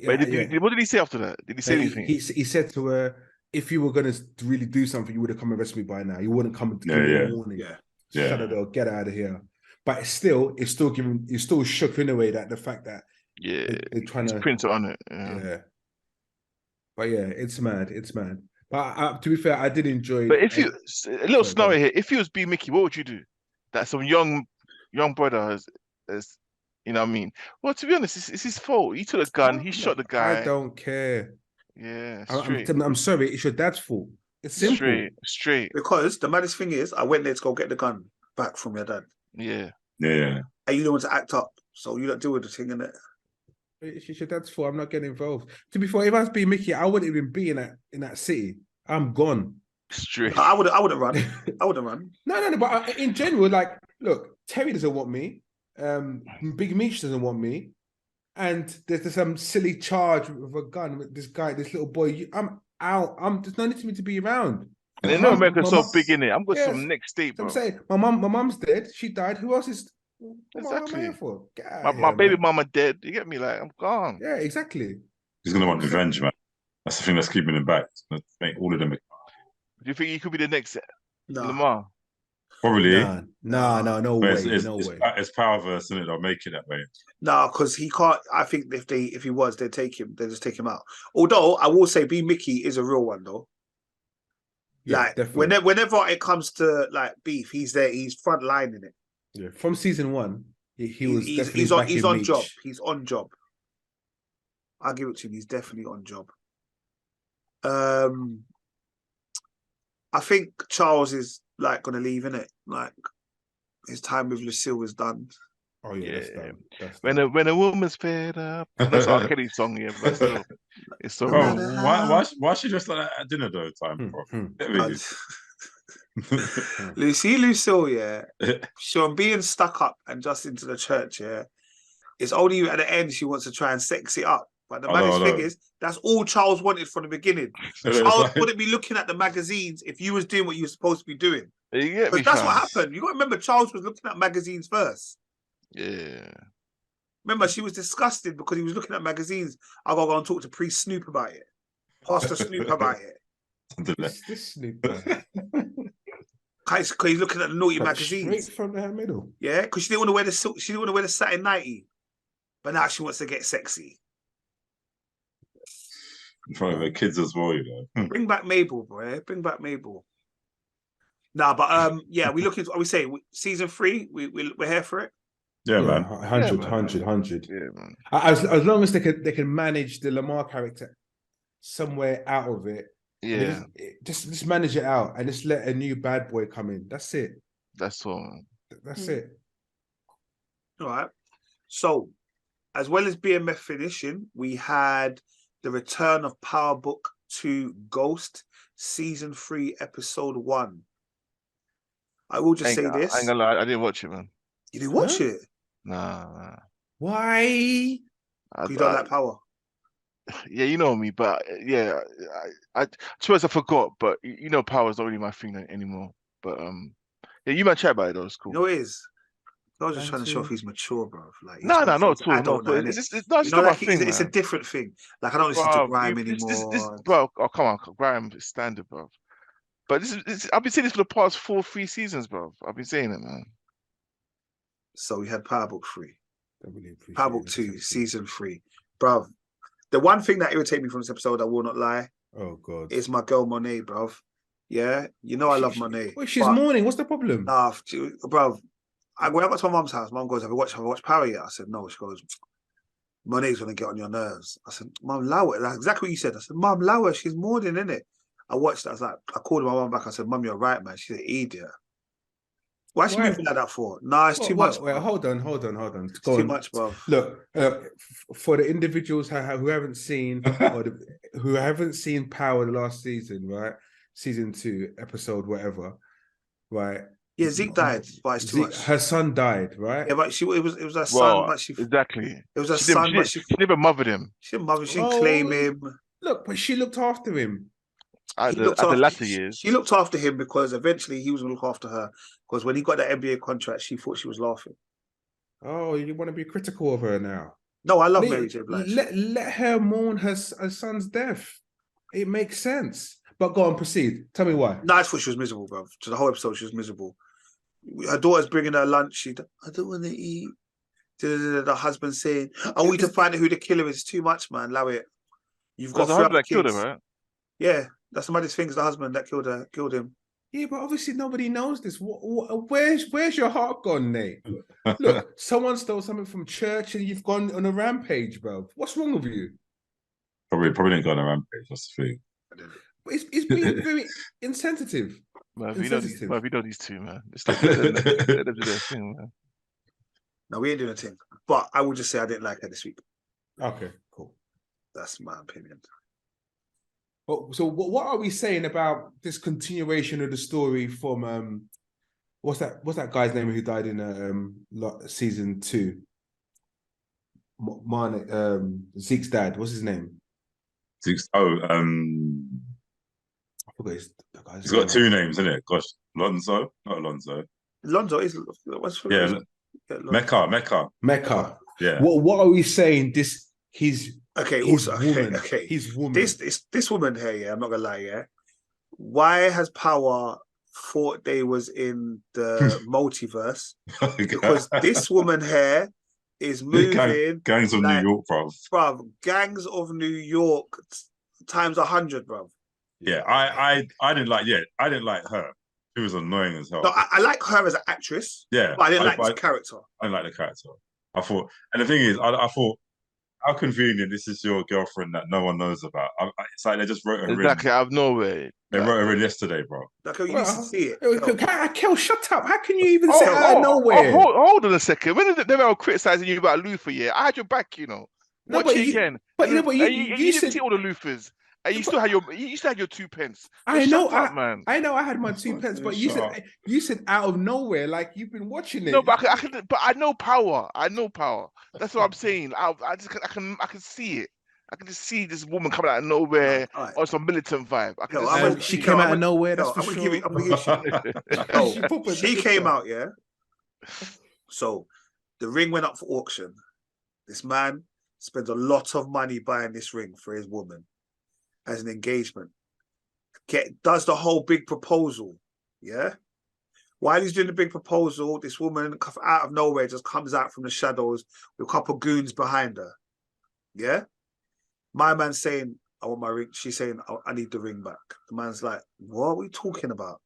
But what did he say after that? Did he say anything? He said to her, "If you were going to really do something, you would have come and arrest me by now. You wouldn't come to give me a warning. Shut it up, get out of here." But it's still shook in a way that the fact that they're trying to print it on it. Yeah. But yeah, it's mad. It's mad. But to be fair, I did enjoy. But if you a little scenario here, if you was B Mickey, what would you do? That some young brother has you know what I mean? Well, to be honest, it's his fault. He took a gun, he shot the guy. I don't care. Yeah, I'm sorry, it's your dad's fault. It's simple. Straight. Because the maddest thing is, I went there to go get the gun back from your dad. Yeah. Yeah. And you don't want to act up, so you don't deal with the thing, innit? It's your dad's fault. I'm not getting involved. To be fair, if I was being Mickey, I wouldn't even be in that city. I'm gone. Straight. I wouldn't run. I wouldn't run. No. But in general, like, look, Terry doesn't want me. Big Meech doesn't want me. And there's some silly charge with a gun with this guy, this little boy. I'm out. There's no need for me to be around. And they know America's so big in it. I'm going from next state, bro. I'm saying my mum's dead. She died. Who else is? Exactly. What am I here for? My baby mama dead. You get me? Like, I'm gone. Yeah, exactly. He's gonna want revenge, man. That's the thing that's keeping him back. It's gonna make all of them. Do you think he could be the next No. Lamar? No Probably. way. No way. It's Powerverse, isn't it? They'll make it that way. No, because he can't. I think if he was, they'd take him. They just take him out. Although I will say, B Mickey is a real one though. Yeah, like definitely. whenever it comes to like beef, he's there. He's front line in it. Yeah, from season 1, he was definitely he's on Meech. job. He's on job. I'll give it to him. He's definitely on job. I think Charles is like gonna leave, innit? Like his time with Lucille is done. Oh yeah, that's when done. a woman's fed up. That's R. Kelly's song, yeah. But still, it's so. Bro, why she just like that at dinner though? Lucille, yeah. So I'm being stuck up and just into the church, yeah. It's only at the end she wants to try and sex it up. But the maddest thing is, that's all Charles wanted from the beginning. Charles wouldn't be looking at the magazines if you was doing what you were supposed to be doing. Because that's what happened. You got to remember, Charles was looking at magazines first. Yeah. Remember, she was disgusted because he was looking at magazines. I gotta go and talk to Priest Snoop about it. Pastor Snoop about it. This Snoop. Because he's looking at the naughty magazines. Straight from the middle. Yeah, because she didn't want to wear the silk. She didn't want to wear the satin nightie. But now she wants to get sexy. In front of her kids as well, you know. Bring back Mabel, boy. Bring back Mabel. Nah, but yeah, we looking. Are we saying season 3? We're here for it. Yeah, man. 100. Yeah, man. As long as they can manage the Lamar character somewhere out of it. Yeah. Just manage it out and just let a new bad boy come in. That's it. That's all. That's it. All right. So, as well as BMF finishing, we had the return of Book2 Ghost, season 3, episode 1. I will just say this. I ain't gonna lie, I didn't watch it, man. You didn't watch it? Nah. Why? You don't like Power? Yeah, you know me, but yeah, I suppose I forgot, but you know, Power's not really my thing anymore. But yeah, you might chat about it though. It's cool. No, it is. I was just trying to show if he's mature, bro. Like, no, not at all. No, it's not my thing. It's a different thing. Like, I don't listen to grime anymore. This, bro, oh come on, grime is standard, bro. But I've been saying this for the past 3 seasons, bro. I've been saying it, man. So we had Book 3, Book 2, season 3, bro. The one thing that irritated me from this episode, I will not lie, is my girl Monet, bro. Yeah, you know I love Monet. Wait, she's mourning. What's the problem? Nah, bro. When I got to my mum's house, mum goes, "Have you watched Power yet?" I said, "No." She goes, Monet's gonna get on your nerves. I said, Mum, allow it. That's exactly what you said. I said, Mum, allow her. She's more than in it. I watched it. I was like, I called my mum back. I said, Mum, you're right, man. She's an idiot. Why is she moving like that for? Nah, it's too much. Wait, hold on. It's too much, bro. Look, for the individuals who haven't seen who haven't seen Power the last season, right? Season 2, episode whatever, right? Yeah, Zeke died, but it's too much. Her son died, right? Yeah, but it was her son, but exactly. It was her son, but she never mothered him. She didn't claim him. Look, but she looked after him. At the latter years. She looked after him because eventually he was going to look after her. Because when he got that NBA contract, she thought she was laughing. Oh, you want to be critical of her now? No, I love Mary J. Blige. Let her mourn her son's death. It makes sense. But go on, proceed. Tell me why. No, I thought she was miserable, bro. To the whole episode, she was miserable. Her daughter's bringing her lunch. I don't want to eat. The husband saying, I want you to find out who the killer is. Too much, man. Allow it. You've got the husband that killed him, right? Yeah, that's the maddest thing. Is the husband that killed him. Yeah, but obviously nobody knows this. Where's your heart gone, Nate? Look, someone stole something from church and you've gone on a rampage, bro. What's wrong with you? Probably didn't go on a rampage. That's the thing. It's being very insensitive. Man, we know these two, man. It's like, let them do their thing, man. No, we ain't doing a thing. But I would just say I didn't like her this week. Okay, cool. That's my opinion. So what are we saying about this continuation of the story from what's that guy's name who died in season 2? Zeke's dad. What's his name? Zeke's I forgot he's got 2 names, isn't it? Gosh, Lonzo, not Alonzo. Lonzo is what's Mecca. Yeah. What are we saying? His woman. His woman. This woman here, yeah, I'm not gonna lie, yeah. Why has Power thought they was in the multiverse? Because this woman here is moving gangs of New York, bruv. Gangs of New York times 100, bruv. Yeah, I didn't like her. She was annoying as hell. No, I like her as an actress. Yeah, but I didn't like this character. I didn't like the character. I thought, and the thing is, I thought, how convenient this is your girlfriend that no one knows about. It's like they just wrote her in. Exactly, out of nowhere. They wrote her in yesterday, bro. Like, you need to see it. Kel, shut up. How can you even say out of nowhere? Hold on a second. When they were criticizing you about Luther, yeah, I had your back, you know. Watch it again. But you didn't see all the Luthers. And you still had your 2 pence. I know, man. I know I had my 2 pence, but you said out of nowhere, like you've been watching it. No, but I know Power. I know Power. That's what I'm saying. I can see it. I can just see this woman coming out of nowhere on some militant vibe. She came out of nowhere. That's for sure. She came out, yeah. So the ring went up for auction. This man spends a lot of money buying this ring for his woman as an engagement. Does the whole big proposal, yeah? While he's doing the big proposal, this woman out of nowhere just comes out from the shadows with a couple of goons behind her, yeah? My man's saying, I want my ring. She's saying, I need the ring back. The man's like, what are we talking about?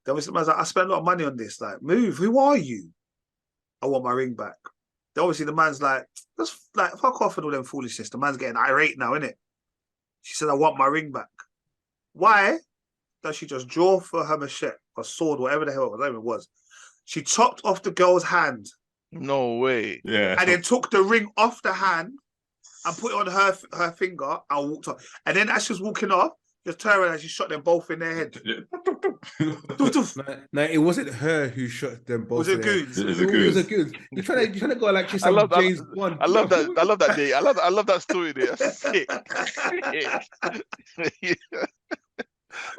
Then the man's like, I spent a lot of money on this. Like, move, who are you? I want my ring back. Then obviously the man's like, just like, fuck off with all them foolishness. The man's getting irate now, innit? She said, I want my ring back. Why does she just draw for her machete or sword, whatever the hell it was? She chopped off the girl's hand. No way. Yeah. And then took the ring off the hand and put it on her finger and walked off. And then as she was walking off, just turned around and she shot them both in their head. No, it wasn't her who shot them both. Was it goons? It was a goons. You're trying to go like she's some James Bond. I love that. I love that day. I love that story there. That's sick. I'm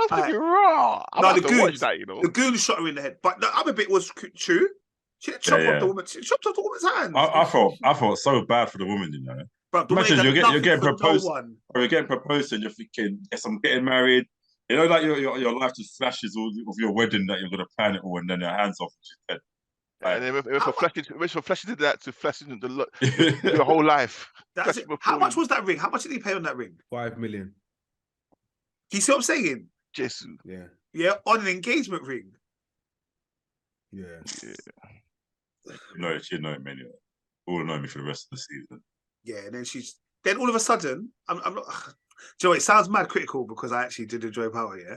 thinking raw. I'm about to watch that, you know. The goon shot her in the head, but the other bit was true. She chopped off the woman. She chopped off the woman's hand. I felt so bad for the woman, you know. But imagine you're getting proposed, or you're getting proposed, and you're thinking, yes, I'm getting married. You know, like your life just flashes of your wedding that you're gonna plan it all, and then your hands off and she's dead. And then if a flash did that to flash into your whole life. That's it. How much was that ring? How much did he pay on that ring? 5 million. Do you see what I'm saying? Jesus. Yeah. Yeah, on an engagement ring. Yeah. No, she'd know him anyway. All know me for the rest of the season. Yeah, and then all of a sudden, I'm not. Do you know, it sounds mad critical because I actually did enjoy Power, yeah.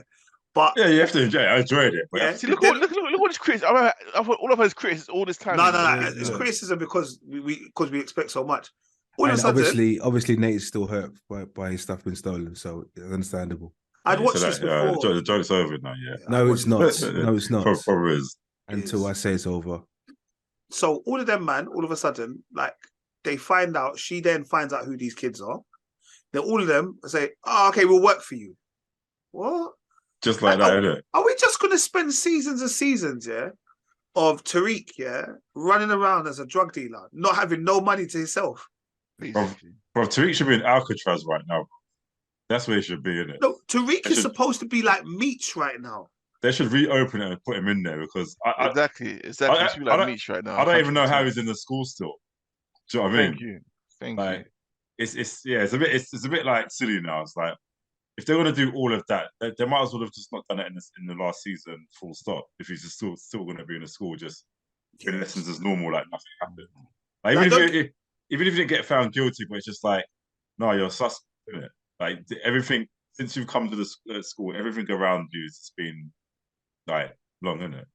But yeah, you have to enjoy it. I enjoyed it. Yeah. See, look what his critics. I've all of his critics all this time. No. It's criticism because we expect so much. All of a And sudden, obviously, Nate is still hurt by his stuff being stolen, so it's understandable. I'd watched this before. The joke's over now. Yeah. No, it's not. No, it's not. Probably is. Until I say it's over. So all of them, man, all of a sudden, like they find out. She then finds out who these kids are. Then all of them say, "Oh, okay, we'll work for you." What? Just like that, isn't it? Are we just going to spend seasons and seasons, yeah, of Tariq, yeah, running around as a drug dealer, not having no money to himself? Bro, Tariq should be in Alcatraz right now. That's where he should be, isn't it? No, Tariq is supposed to be like Meech right now. They should reopen it and put him in there because exactly. He should be like Meech right now. I don't even know how he's in the school still. Do you know what I mean? Thank you. It's a bit like silly now. It's like if they're gonna do all of that, they might as well have just not done it in the last season, full stop. If he's just still gonna be in the school, just doing lessons as normal, like nothing happened. Like even if you didn't get found guilty, but it's just like, no, you're suspect, isn't it? Like everything since you've come to the school, everything around you has been like long, isn't it?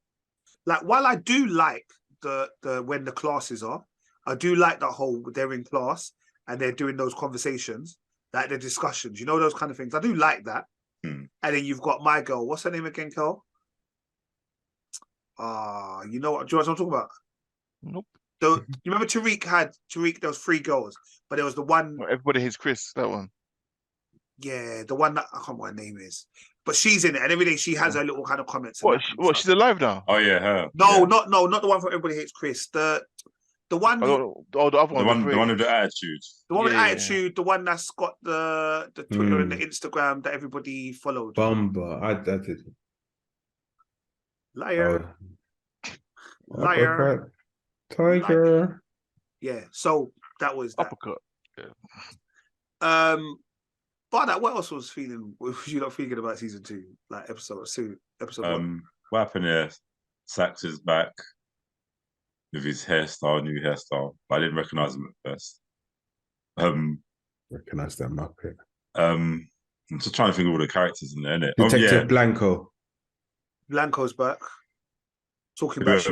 Like while I do like the when the classes are, I do like that whole they're in class and they're doing those conversations, like the discussions, you know, those kind of things. I do like that. And then you've got my girl. What's her name again, Kel? You know what? Do you know what I'm talking about? Nope. You remember Tariq? There was 3 girls, but there was the one. Everybody hates Chris. That one. Yeah, the one that I can't remember what her name is, but she's in it, and every day she has her little kind of comments. What? She's alive now? Oh yeah, her. No, yeah. not the one from Everybody Hates Chris. The one. The other one. The one with the attitude. The one with attitude. The one that's got the Twitter and the Instagram that everybody followed. Bumba, I did. Liar. Liar. Tiger. Yeah. So that was that. Uppercut. Yeah. But that, what else was you not feeling about season 2, like episode 1? What happened here? Sax is back with his new hairstyle. But I didn't recognize him at first. Recognize that Muppet. I'm just trying to think of all the characters in there, innit? Detective Blanco. Blanco's back. Talking about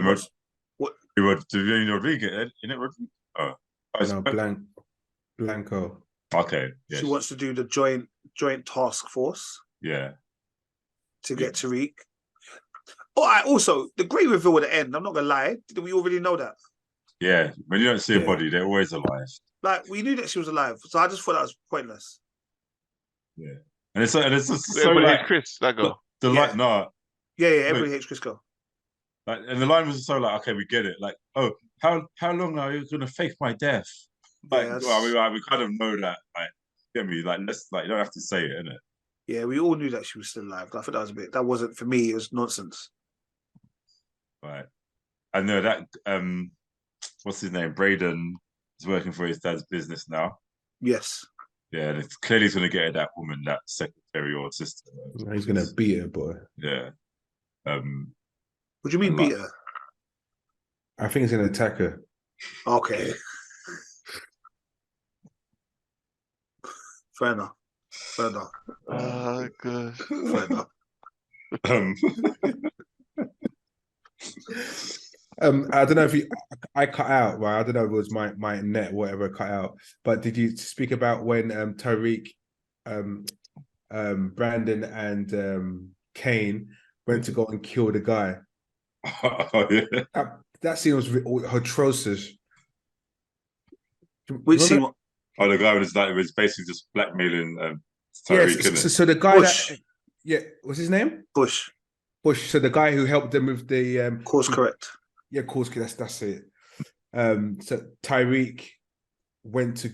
what? Rodriguez, isn't it? Oh, no, Blanco. Okay. Yeah. She wants to do the joint task force. Yeah. To get Tariq. Oh, also the great reveal at the end. I'm not gonna lie. Did we already know that? Yeah. When you don't see a body, they're always alive. Like we knew that she was alive, so I just thought that was pointless. Yeah. And it's just so everybody like hates Chris. That girl. Yeah. Everybody hates Chris girl. Like, and the line was so like, okay, we get it. Like, oh, how long are you gonna fake my death? Like, we kind of know that. Like, get me? Like, let's you don't have to say it, innit? Yeah, we all knew that she was still alive. I thought that was a bit. That wasn't for me. It was nonsense. Right. I know that. What's his name? Braden is working for his dad's business now. Yes. Yeah, and it's clearly he's gonna get at that woman, that secretary or assistant. He's gonna beat her, boy. Yeah. What do you mean beat her? I think he's gonna attack her. Okay. Fair enough. Oh, good. Fair enough. I don't know if I cut out, right? I don't know if it was my net or whatever cut out. But did you speak about when Tariq, Brandon, and Kane went to go and kill the guy? Oh, yeah. That scene was atrocious. Which scene? Oh, the guy was basically just blackmailing Tariq. Yeah, so the guy what's his name? Bush. So the guy who helped them with the course correct. Yeah, course correct. That's it. So Tariq went to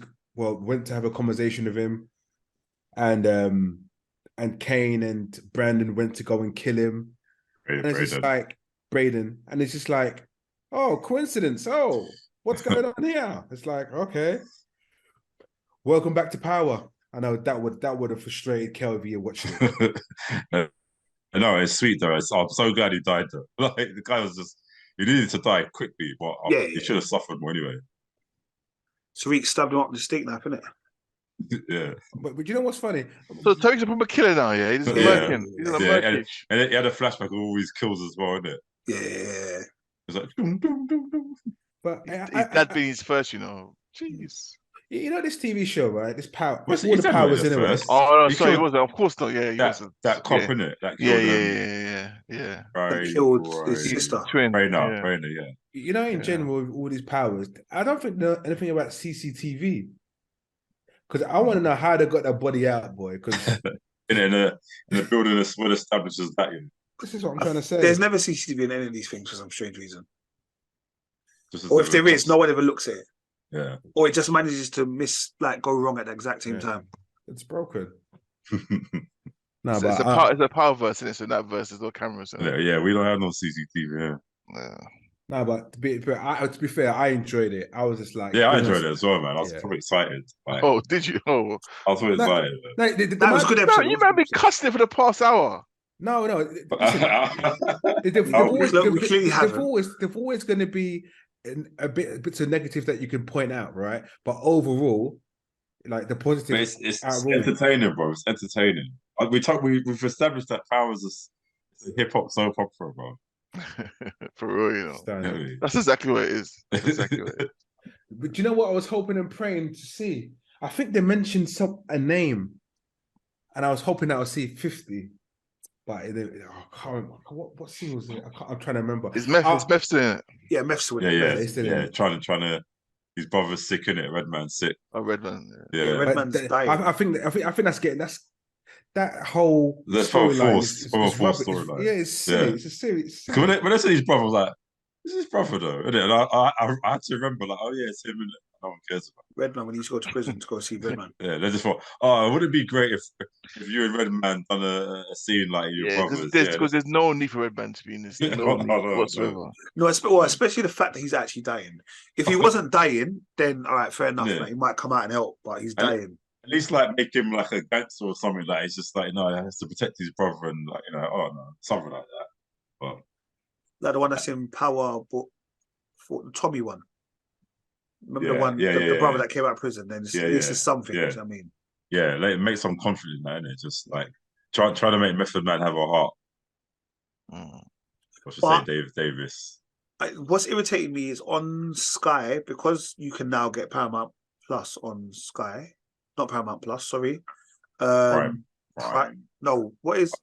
have a conversation with him, and Kane and Brandon went to go and kill him. And it's just like Braden, and it's just like, oh, coincidence. Oh, what's going on here? It's like, okay. Welcome back to Power. I know that would have frustrated Kelvy watching it. No, it's sweet though. I'm so glad he died though. Like the guy was he needed to die quickly, but he should have suffered more anyway. Tariq stabbed him up with a steak knife, innit? Yeah. But you know what's funny? So Tariq's a proper killer now, yeah? He's murking. He's in a murkage. And he had a flashback of all these kills as well, innit? Yeah. It's like, dum, dum, dum, dum. But That being his first, you know. Jeez. You know this TV show, right? This power, What's all he the powers in it. first? Oh, no, He sorry, he killed wasn't. Of course not. Yeah, he wasn't. that cop, innit? That killed Yeah. That killed his sister. Twin. Rainer, Yeah. yeah. You know, in general, with all these powers, I don't think know anything about CCTV. Because I want to know how they got that body out, boy. Because in a building as well established as that, you know. this is what I'm trying to say. There's never CCTV in any of these things for some strange reason. Just Or if there is, no one ever looks at it. Yeah. Or it just manages to go wrong at the exact same time. It's broken. No, it's a Powerverse, and it's in that verse. There's no cameras. Yeah, we don't have no CCTV. Yeah. No, but to be fair, I enjoyed it. I was just like, I enjoyed it as well, man. I was probably excited. Like, oh, did you? Oh, I was really excited. That was a good episode. You might be cussing it for the past hour. No. They've always going to be a bit of negative that you can point out, right? But overall, like the positive, it's entertaining, bro. It's entertaining. We've established that Powers is a hip hop soap opera, bro. For real, you know. That's exactly what it is. That's exactly what it is. But you know what I was hoping and praying to see? I think they mentioned a name, and I was hoping that I'll see 50. But what scene was it? I'm trying to remember. It's Meth's doing it. Yeah, Meth's doing it. Yeah. Trying to. His brother's sick, innit? Redman's sick. Oh, Redman. Yeah, Redman's dying. I think that's that whole storyline. Yeah, it's silly. It's a serious. When I said his brother, I was like, "This is his brother, though." And I had to remember, like, "Oh yeah, it's him." And no one cares about Redman when he used to go to prison to go see Redman. Yeah, they just thought, "Oh, would it be great if you and Redman done a scene like your brothers?" Because there's no need for Redman to be in this. No need whatsoever. No, especially the fact that he's actually dying. If he wasn't dying, then all right, fair enough. Yeah. Like, he might come out and help, but he's dying. At least like make him like a gangster or something. Like it's just like he has to protect his brother and like something like that. But like the one that's in Power, but for the Tommy one. Remember the one, the brother that came out of prison. Then this is something. You know what I mean, like make some confidence in that, innit? Just like try to make Method Man have a heart. I should say Dave Davis. What's irritating me is on Sky, because you can now get Paramount Plus on Sky. Not Paramount Plus, sorry. Prime. No, what is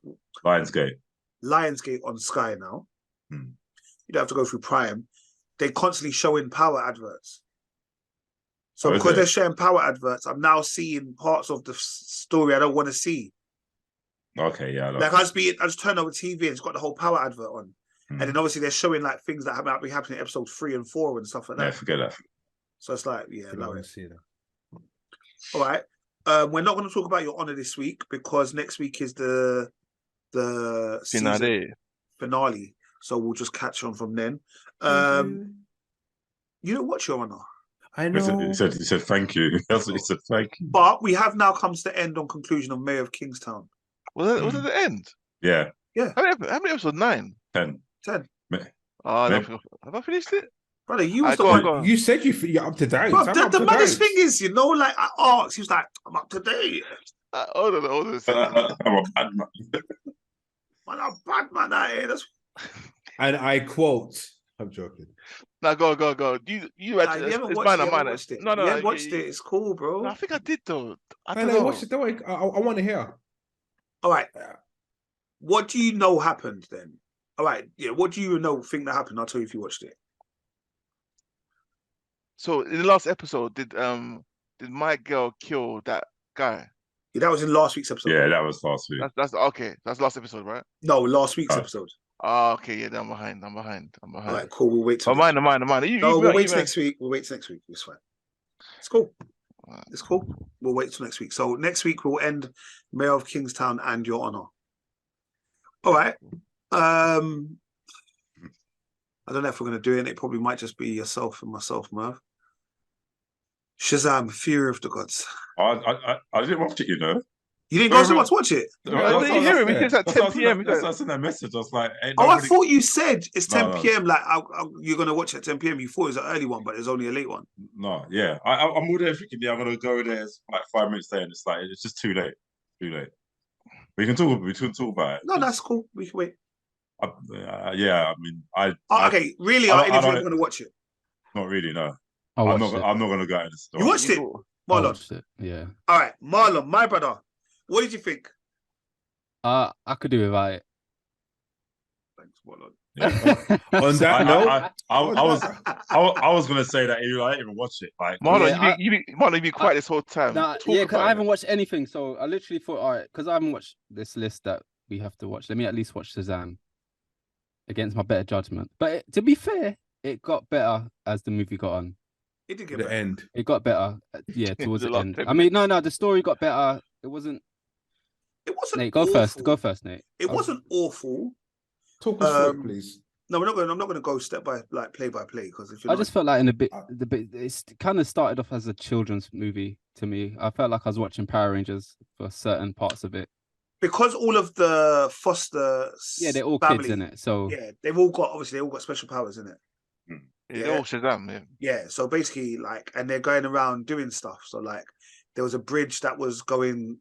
Lionsgate? Lionsgate on Sky now. You don't have to go through Prime. They're constantly showing Power adverts. So because they're showing Power adverts, I'm now seeing parts of the story I don't want to see. Okay, yeah. Like I just turn over TV and it's got the whole Power advert on. And then obviously they're showing like things that might be happening in episode 3 and 4 and stuff like that. Yeah, forget that. So it's like, I don't want to see that. All right. We're not going to talk about your honor this week because next week is the finale. So we'll just catch on from then. You don't watch your honor. I know. He said thank you. That's what he said, thank you. But we have now come to the end on conclusion of Mayor of Kingstown. Was it the end? Yeah. Yeah. How many episodes? 9? 10. Have I finished it? Brother, you was the one. You said you're up to date. Bro, the maddest thing is, like I asked, he was like, "I'm up to date." Hold on. I'm a bad man. Man, I'm bad man. And I quote, I'm joking. No, go. You haven't watched it. No, you haven't watched it. It's cool, bro. No, I think I did though. I don't know. Watch it. Don't worry. I want to hear. All right. What do you know happened then? All right. Yeah. What do you think that happened? I'll tell you if you watched it. So in the last episode, did my girl kill that guy? Yeah, that was in last week's episode. Yeah, that was last week. That's okay. That's last episode, right? No, last week's episode. Oh, okay. Yeah, I'm behind. All right, cool. We'll wait. Mine. We'll wait till next week. It's fine. It's cool. It's cool. We'll wait till next week. So next week we'll end Mayor of Kingstown and Your Honor. All right. I don't know if we're going to do it. It probably might just be yourself and myself, Merv. Shazam, Fury of the Gods. I didn't watch it, you know. You didn't go so much watch it? I didn't hear him. He says at 10 p.m. That's why I sent that message. I was like, I thought you said it's 10 No. p.m. Like you're gonna watch at 10 p.m. You thought it was an early one, but it's only a late one. No, yeah, I'm all there thinking, yeah, I'm gonna go there. It's like 5 minutes there, and it's like it's just too late. Too late. We can talk about it. No, that's cool. We can wait. Yeah, I mean, okay, really? Are any of you going to watch it? Not really. No, I'm not going to go into the store. You watched it, Marlon? Yeah. All right, Marlon, my brother. What did you think? I could do without it. Thanks, Marlon. Yeah. On that note, I was going to say that I didn't even watch it. Like, Marlon, you be quiet this whole time. Yeah, because I haven't watched anything, so I literally thought, all right, because I haven't watched this list that we have to watch. Let me at least watch Shazam against my better judgment. But to be fair, it got better as the movie got on. It did get the end. better. It got better, yeah, towards the end. I mean, no, the story got better. It wasn't. Nate, go awful. Go first, Nate. It wasn't awful. Talk us through it, please. No, I'm not gonna go step by play by play because if I just felt like the bit it kind of started off as a children's movie to me. I felt like I was watching Power Rangers for certain parts of it. Because all of the Foster, they're all family, kids in it, so yeah, they've all got special powers in it. Yeah, they're all Shazam, yeah. So basically, like, and they're going around doing stuff. So like, there was a bridge that was going,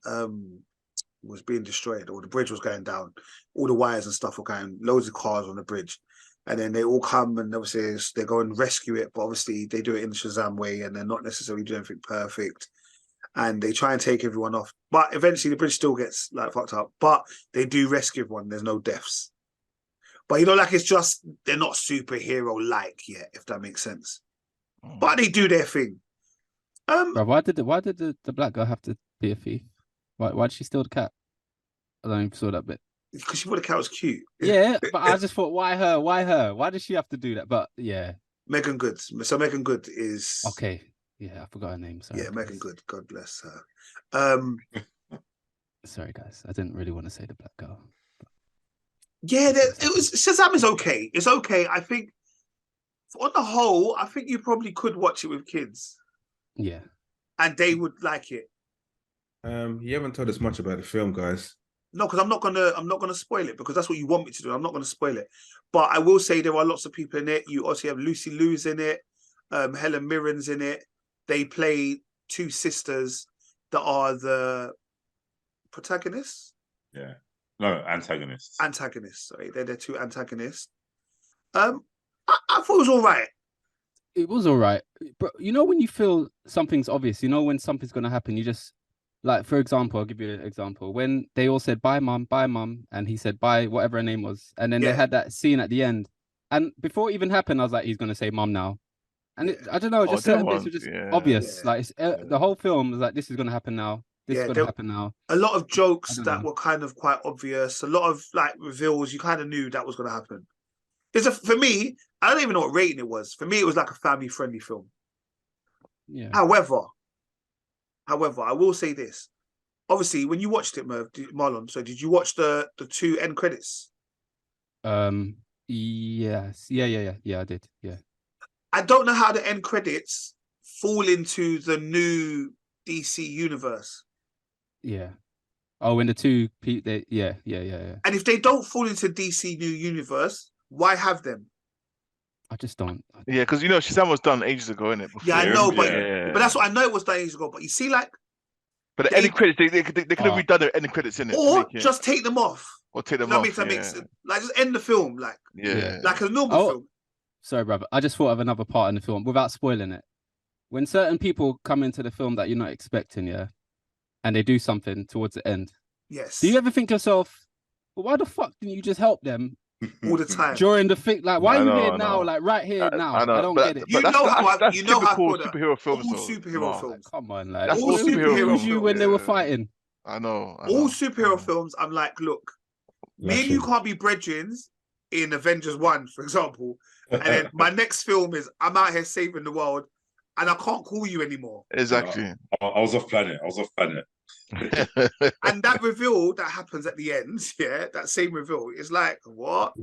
was being destroyed, or the bridge was going down. All the wires and stuff were going. Loads of cars on the bridge, and then they all come and obviously they go and rescue it. But obviously they do it in the Shazam way, and they're not necessarily doing anything perfect. And they try and take everyone off, but eventually the bridge still gets like fucked up. But they do rescue everyone. There's no deaths. But you know, like it's just they're not superhero-like yet, if that makes sense. But they do their thing. Bro, why did the black girl have to be a thief? Why did she steal the cat? I don't even saw that bit. Because she thought the cat was cute. Yeah, but I just thought, why her? Why her? Why does she have to do that? But yeah, Megan Good. So Megan Good is okay. Yeah, I forgot her name. Sorry. Yeah, Megan Good. God bless her. Sorry, guys. I didn't really want to say the black girl. Yeah, it was Shazam is okay. It's okay. I think on the whole, I think you probably could watch it with kids. Yeah. And they would like it. You haven't told us much about the film, guys. No, because I'm not gonna spoil it because that's what you want me to do. I'm not gonna spoil it. But I will say there are lots of people in it. You also have Lucy Liu's in it, Helen Mirren's in it. They play two sisters that are the protagonists. Yeah. No, antagonists. Antagonists, sorry. They're two antagonists. I thought it was all right. It was all right. But you know when you feel something's obvious, you know when something's going to happen, you just, like, for example, I'll give you an example. When they all said, bye, mum, and he said, bye, whatever her name was. And then they had that scene at the end. And before it even happened, I was like, he's going to say mum now. And I don't know, just certain bits were just obvious. Yeah. Like the whole film was like, this is going to happen now. This is going to happen now. A lot of jokes that were kind of quite obvious. A lot of like reveals. You kind of knew that was going to happen. For me, I don't even know what rating it was. For me, it was like a family-friendly film. Yeah. However, I will say this. Obviously, when you watched it, Marlon, so did you watch the two end credits? Yes. Yeah, I did. Yeah. I don't know how the end credits fall into the new DC universe. Yeah. Oh, in the two yeah. And if they don't fall into DC new universe, why have them? I just don't. Yeah, because you know Shazam was done ages ago, innit? Yeah, I know, but that's what I know. It was done ages ago. But you see, like, but the end credits, they could have redone the end credits in it, or just take them off, or take them off. That makes sense. Like, just end the film, like a normal film. Sorry, brother. I just thought of another part in the film without spoiling it. When certain people come into the film that you're not expecting, and they do something towards the end. Yes. Do you ever think to yourself, well, why the fuck didn't you just help them all the time during the thing? Like, why are you here now? Like, right here now. I don't get it. You know how superhero films. All superhero films. Come on, like, that's all superhero films. You when they were fighting. I know. All superhero films. I'm like, look, me and you can't be brethren in Avengers 1, for example. And then my next film is I'm out here saving the world, and I can't call you anymore. Exactly. I was off planet. And that reveal that happens at the end, that same reveal is like, what?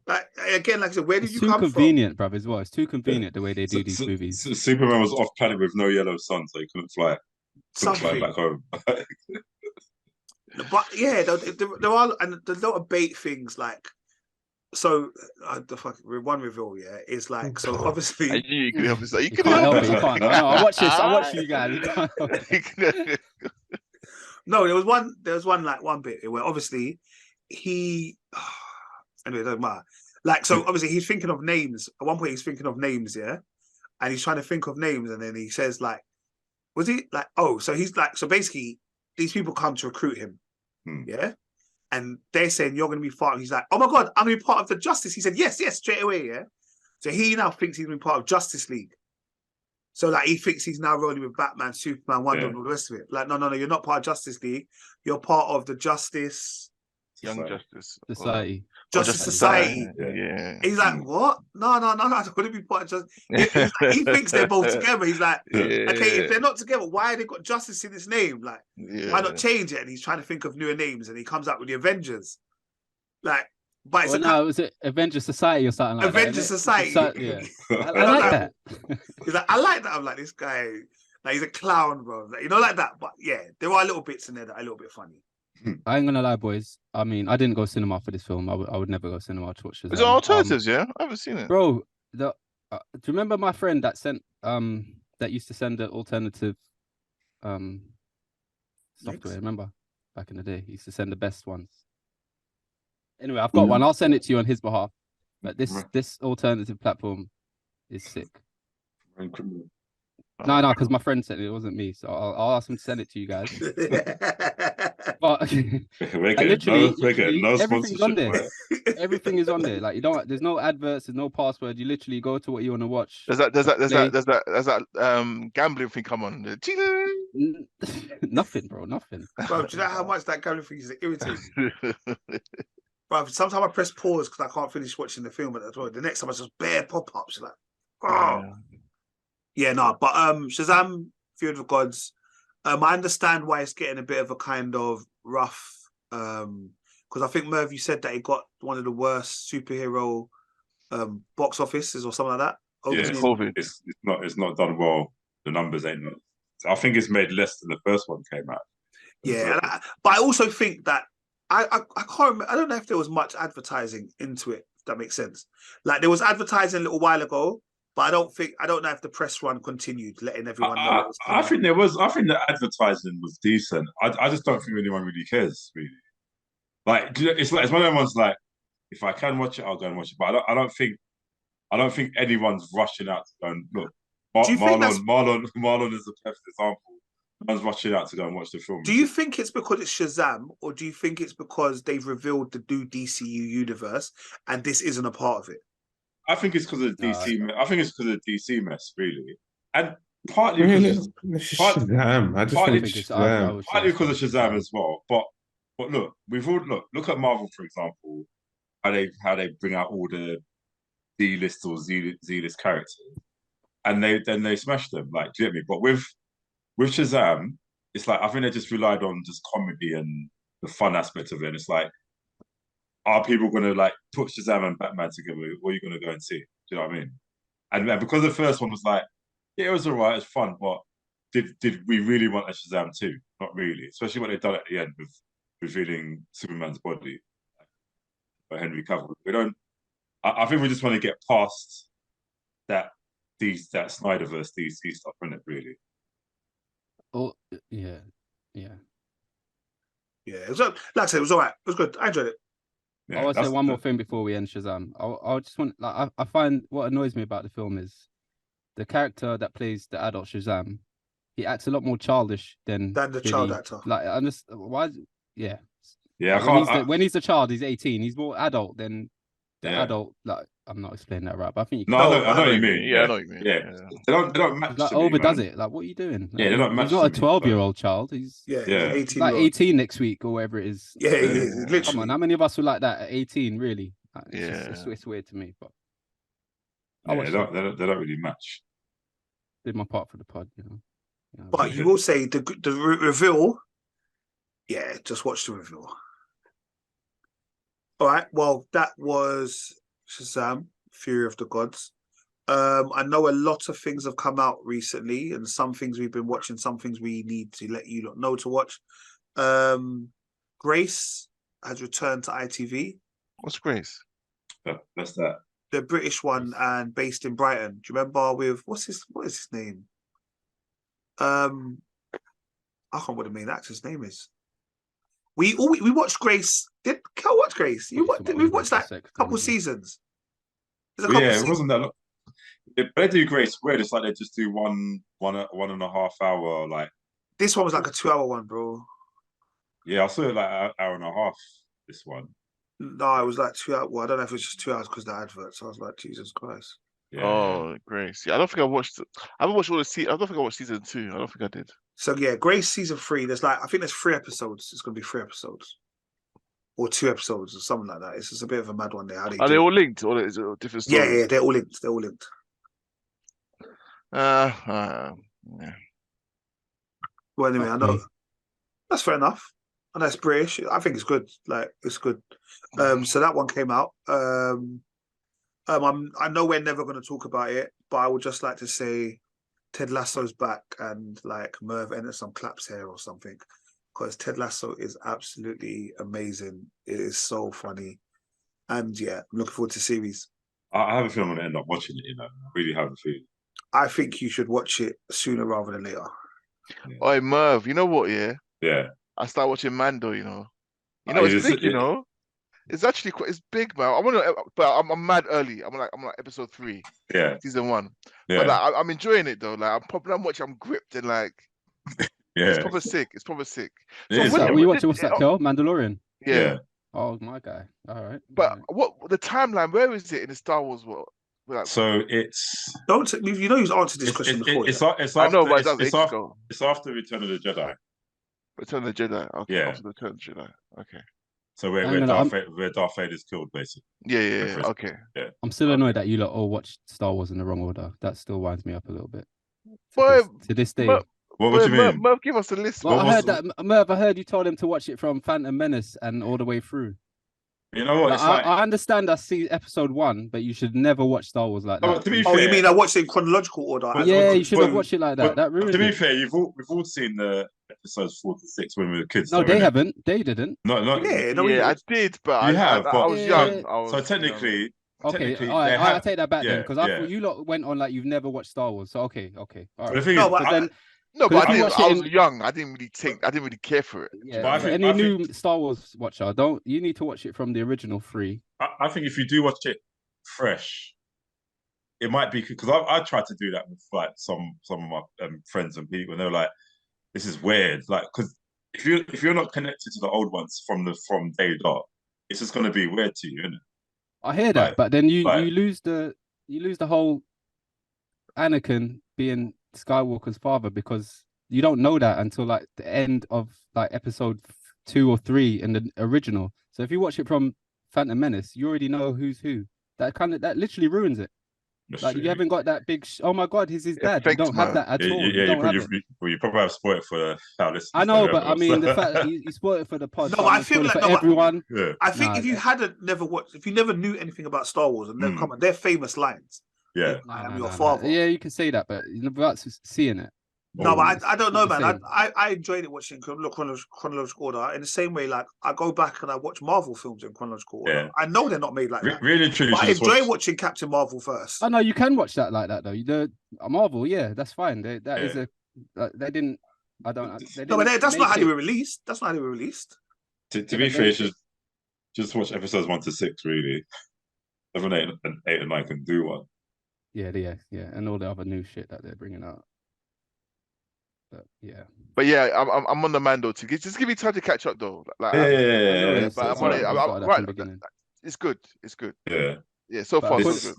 Like, again, like I said, where did you come from? It's too convenient, bruv, as well. It's too convenient the way they do these movies. Superman was off planet with no yellow sun, so he couldn't fly. Couldn't fly back home. But yeah, there are, and there's a lot of bait things like. So the fucking one reveal, yeah, is like, so I obviously knew you could help us. You You could can't help help us. it. You can't. I know. I watch this. I watch you guys. You can't help it. no, there was one bit where obviously he anyway, it doesn't matter. Like, so obviously he's thinking of names. At one point he's thinking of names, yeah, and he's trying to think of names, and then he says like, was he like, oh, so he's like, so basically these people come to recruit him, yeah. And they're saying you're going to be part of. He's like, oh my god, I'm going to be part of the Justice. He said yes, straight away. Yeah. So he now thinks he's been part of Justice League. So like he thinks he's now rolling with Batman, Superman, Wonder, and all the rest of it. Like no, you're not part of Justice League. You're part of the Young Justice Society. Justice Society. Yeah. He's like, what? No, I don't want to be part of Justice. He thinks they're both together. He's like, okay, if they're not together, why have they got Justice in his name? Like, why not change it? And he's trying to think of newer names, and he comes up with the Avengers. Like, but it's was it Avengers Society or something like Avengers that? Society. Yeah. I like that. He's like, I like that. I'm like, this guy, like, he's a clown, bro. Like, you know, like that. But yeah, there are little bits in there that are a little bit funny. I ain't gonna lie, boys. I mean, I didn't go cinema for this film. I would never go cinema to watch this. Is it alternatives? Yeah, I haven't seen it, bro. Do you remember my friend that sent that used to send the alternative software? Remember back in the day, he used to send the best ones. Anyway, I've got one. I'll send it to you on his behalf. But this alternative platform is sick. No, because my friend said it wasn't me, so I'll ask him to send it to you guys. But literally, everything's on there. Everything is on there. Like, you don't. There's no adverts. There's no password. You literally go to what you want to watch. Does that gambling thing come on? Nothing, bro. Nothing. Bro, do you know how much that gambling thing is irritating? Bro, sometimes I press pause because I can't finish watching the film at the next time I just bare pop-ups. Like, oh. Yeah, no, but Shazam, Fury of the Gods, I understand why it's getting a bit of a kind of rough, because I think, Merv, you said that it got one of the worst superhero box offices or something like that. Yeah, it's not done well. The numbers ain't. I think it's made less than the first one came out. Yeah, but I also think that I can't remember. I don't know if there was much advertising into it. If that makes sense. Like, there was advertising a little while ago. But I don't know if the press run continued, letting everyone know. I think there was. I think the advertising was decent. I just don't think anyone really cares, really. Like, it's one of them ones. Like, if I can watch it, I'll go and watch it. But I don't think anyone's rushing out to go and look. Marlon is the perfect example. No one's rushing out to go and watch the film. Do you think it's because it's Shazam, or do you think it's because they've revealed the new DCU universe and this isn't a part of it? I think it's because of the DC. I think it's because of the DC mess, really, and partly because Shazam. I just think it's Shazam. Partly because of Shazam as well. But look, look at Marvel, for example, how they bring out all the D-list or Z-list characters, and they smash them. Like, do you get me? But with Shazam, it's like I think they just relied on just comedy and the fun aspect of it. And it's like, are people going to like put Shazam and Batman together? What are you going to go and see? Do you know what I mean? And because the first one was like, yeah, it was all right, it was fun, but did we really want a Shazam 2? Not really, especially what they've done at the end with revealing Superman's body by Henry Cavill. We don't. I think we just want to get past that Snyderverse DC stuff, isn't it? Really. Oh yeah. Yeah, it was, like I said, it was all right. It was good. I enjoyed it. Yeah, I want to say one more thing before we end Shazam. I just want, like, I find what annoys me about the film is the character that plays the adult Shazam. He acts a lot more childish than the child actor. Like, I just why? Yeah. Yeah. When he's a child, he's 18. He's more adult than the adult. Like, I'm not explaining that right, but I think you. I know what you mean. Yeah, I know what you mean. Yeah. They don't match. Like, overdoes it. Like, what are you doing? Like, yeah, they don't match. He's not a 12-year-old child. He's 18. Like 18 next week or whatever it is. Yeah, literally. Come on, how many of us were like that at 18? Really? Like, it's weird to me, but they don't really match. Did my part for the pod, you know. But you will say the reveal. Yeah, just watch the reveal. All right. Well, that was Shazam, Fury of the Gods. I know a lot of things have come out recently, and some things we've been watching, some things we need to let you know to watch. Grace has returned to ITV. What's Grace? That's that. The British one and based in Brighton. Do you remember with what is his name? I can't remember what the main actor's name is. We watched Grace. Did Cal watch Grace? We've watched like a couple seasons. It wasn't that long. They do Grace weird. It's like they just do one and a half hour. Like this one was like a 2-hour one, bro. Yeah, I saw it like an hour and a half. This one. No, it was like 2 hours. Well, I don't know if it's just 2 hours because of the advert. So I was like, Jesus Christ. Yeah, Grace. Yeah, I don't think I watched. I haven't watched all the season. I don't think I watched season 2. I don't think I did. So yeah, Grace season 3. There's like I think there's 3 episodes. It's gonna be 3 episodes, or 2 episodes, or something like that. It's just a bit of a mad one there. Are they all linked, or is it different stories? Yeah, they're all linked. They're all linked. Yeah. Well, anyway, I know that's fair enough. And that's British. I think it's good. Like it's good. So that one came out. I know we're never going to talk about it, but I would just like to say Ted Lasso's back and like Merv entered some claps here or something, because Ted Lasso is absolutely amazing. It is so funny, and yeah, I'm looking forward to the series. I have a feeling I'm going to end up watching it. I really have a feeling. I think you should watch it sooner rather than later. Yeah. Oi, Merv, you know what? Yeah. I started watching Mando. It's big. It's actually quite. It's big, man. But I'm mad early. I'm like episode 3. Yeah. Season 1. Yeah. But like, I'm enjoying it though. Like I'm watching. I'm gripped and like. Yeah. It's proper sick. So you watching what's that, Kel? Mandalorian. Yeah. Oh my guy. All right. But what the timeline? Where is it in the Star Wars world? Like, so it's you've answered this question before. It's after Return of the Jedi. Return of the Jedi. Okay. Yeah. After Return of the Jedi. Okay. So where Darth Vader's killed, basically. Yeah. Okay. Yeah. I'm still annoyed that you lot all watched Star Wars in the wrong order. That still winds me up a little bit. To this day. What do you mean? Merv, give us a list. Well, I heard you told him to watch it from Phantom Menace and all the way through. You know what? I understand I see episode 1, but you should never watch Star Wars like that. To be fair, you mean I watched it in chronological order? You should have watched it like that. That ruined To be fair, we've all seen the episodes 4 to 6 when we were kids. No, they haven't. They didn't. I did, but you have. I was young. So technically. Okay, all right, I take that back then, because I thought you lot went on like you've never watched Star Wars. So okay, all right. But I was young. I didn't really care for it. Yeah, but any new Star Wars watcher, you need to watch it from the original 3. I think if you do watch it fresh, it might be because I tried to do that with like some of my friends and people, and they were like, "This is weird." Like, because if you're not connected to the old ones from day dot, it's just going to be weird to you, isn't it? I hear that, but then you lose the whole Anakin being Skywalker's father, because you don't know that until like the end of like episode 2 or 3 in the original. So if you watch it from Phantom Menace, you already know who's who. That literally ruins it. That's like true. you haven't got that big. Oh my God, he's his dad. You don't have that at all. You probably have spoiled it for our listeners. I know, but I mean the fact that you spoiled it for the pod. No, but I feel like everyone. Yeah. I think if you if you never knew anything about Star Wars and they've come on, they're famous lines. Yeah, I am your father. Yeah, you can say that, but without seeing it. No, but I don't know, man. I enjoyed it watching chronological order in the same way. Like I go back and I watch Marvel films in chronological order. Yeah. I know they're not made like that. Really, truly, but I enjoy watching Captain Marvel first. I know you can watch that like that though. Marvel, yeah, that's fine. They didn't. I don't. No, but that's not how they were released. That's not how they were released. To be fair, you should just watch episodes 1 to 6. Really, 7, 8, and 9 can do one. Yeah, and all the other new shit that they're bringing out. But I'm on the Mando too. Just give me time to catch up though. Like, But I'm on it. It's good. Yeah. So far, so good.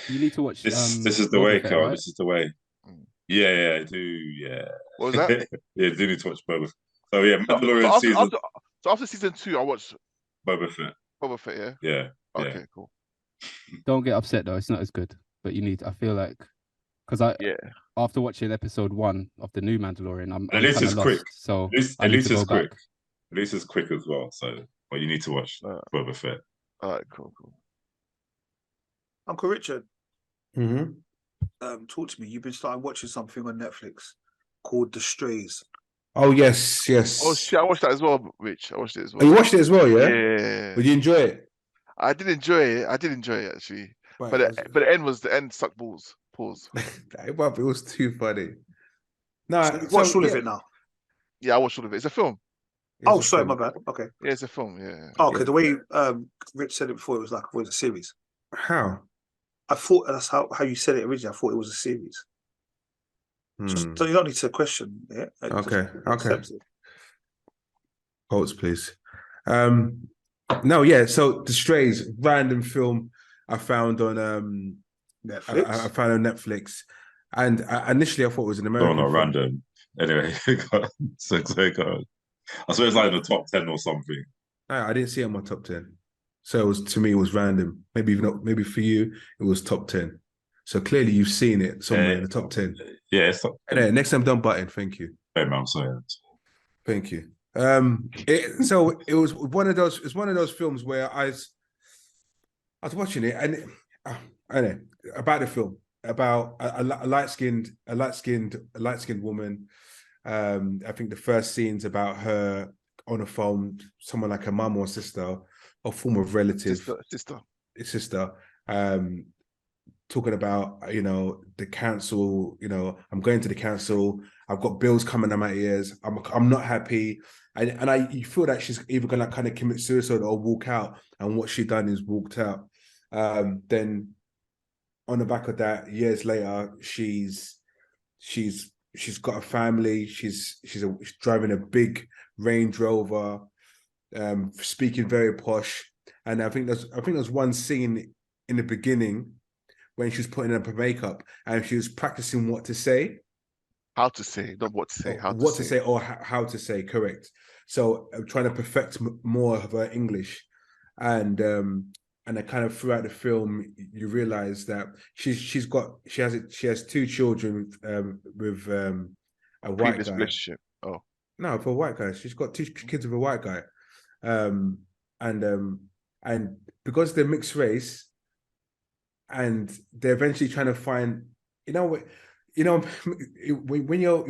You need to watch. This is the way, Carl. Right? This is the way. Yeah, I do. Yeah. What was that? Yeah, I do need to watch Boba Fett. So yeah, Mandalorian season. So after season 2, I watched Boba Fett. Boba Fett. Yeah. Okay, cool. Don't get upset though. It's not as good. But you need. I feel like. Because after watching episode 1 of the new Mandalorian, at least it's quick. So at least it's quick. At least it's quick as well. So, but you need to watch Boba Fett. All right, cool. Uncle Richard. Mm-hmm. Talk to me. You've been starting watching something on Netflix called The Strays. Oh yes, yes. Oh shit, I watched that as well, Rich. I watched it as Oh, well. you watched it as well, yeah? Yeah. Would you enjoy it? I did enjoy it. I did enjoy it actually. But But it was, the end sucked balls. Pause. it was too funny. No, So you've watched all of it now. Yeah, I watched all of it. It's a film. Oh, sorry, my bad. Okay. Yeah, it's a film. Yeah. Oh, okay. The way Rich said it before, it was like it was a series. How? I thought that's how you said it originally. I thought it was a series. Just so you don't need to question it. Okay. Accept it. Quotes, please. No, yeah. So The Strays, random film I found on Netflix. I found on Netflix, and initially I thought it was an American. No, not film. random. Anyway, so go on. I swear it's like in the top 10 or something. I didn't see it on my top 10, so it was, to me, it was random. Maybe not. Maybe for you, it was top 10. So clearly, you've seen it somewhere in the top 10. Yeah, it's top 10. Anyway, next time, don't button. Thank you. Hey, man, sorry. Thank you. So it was one of those. It's one of those films where I was watching it, and I know about the film about a light-skinned woman. I think the first scene's about her on the phone, someone like her mum or sister, or former relative, sister, talking about, the council. I'm going to the council. I've got bills coming down my ears. I'm not happy, and you feel that she's either gonna kind of commit suicide or walk out. And what she done is walked out. Then on the back of that, years later, she's got a family. She's driving a big Range Rover, speaking very posh. And I think there's one scene in the beginning when she was putting up her makeup and she was practicing what to say. How to say, not what to say. What to say, or how to say, correct. So I'm trying to perfect more of her English, and I kind of throughout the film you realize that she has two children with a white Previous guy. Relationship. Oh no, for a white guy, she's got two kids with a white guy, and because they're mixed race, and they're eventually trying to find, when you're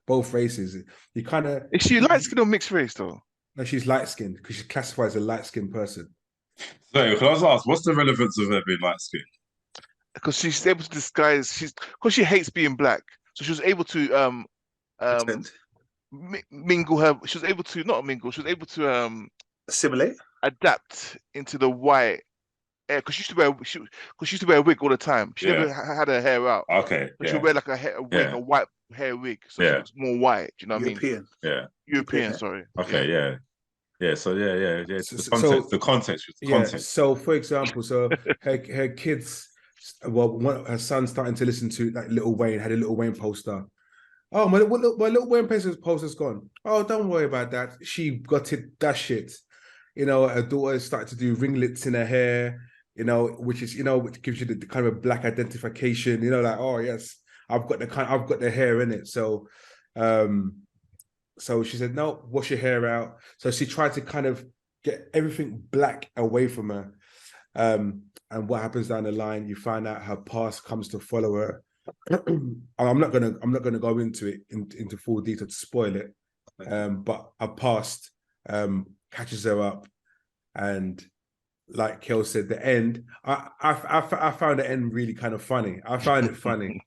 both races, you kind of. Is she light skinned or mixed race though? No, she's light skinned because she's classified as a light skinned person. So, can I just ask, what's the relevance of her being light skinned? Because she's able to disguise. Because she hates being black, so she was able to mingle her. She was able to not mingle. She was able to assimilate, adapt into the white. Because she used to wear a wig all the time. She never had her hair out. Okay. She would wear like a wig, a white hair wig, so she looks more white. Do you know what I mean? Yeah. European. Sorry. Okay. Yeah. So yeah. The context. So for example, her kids, her son's starting to listen to like Lil Wayne, had a Lil Wayne poster. Oh, my Lil Wayne poster's gone. Oh, don't worry about that. She got it. That shit. Her daughter started to do ringlets in her hair. Which is, which gives you the kind of a black identification. Like, oh yes, I've got the hair in it. So she said, no, wash your hair out. So she tried to kind of get everything black away from her. And what happens down the line, you find out her past comes to follow her. I'm not gonna go into it into full detail to spoil it. But her past catches her up, and like Kel said, the end. I found the end really kind of funny. I found it funny.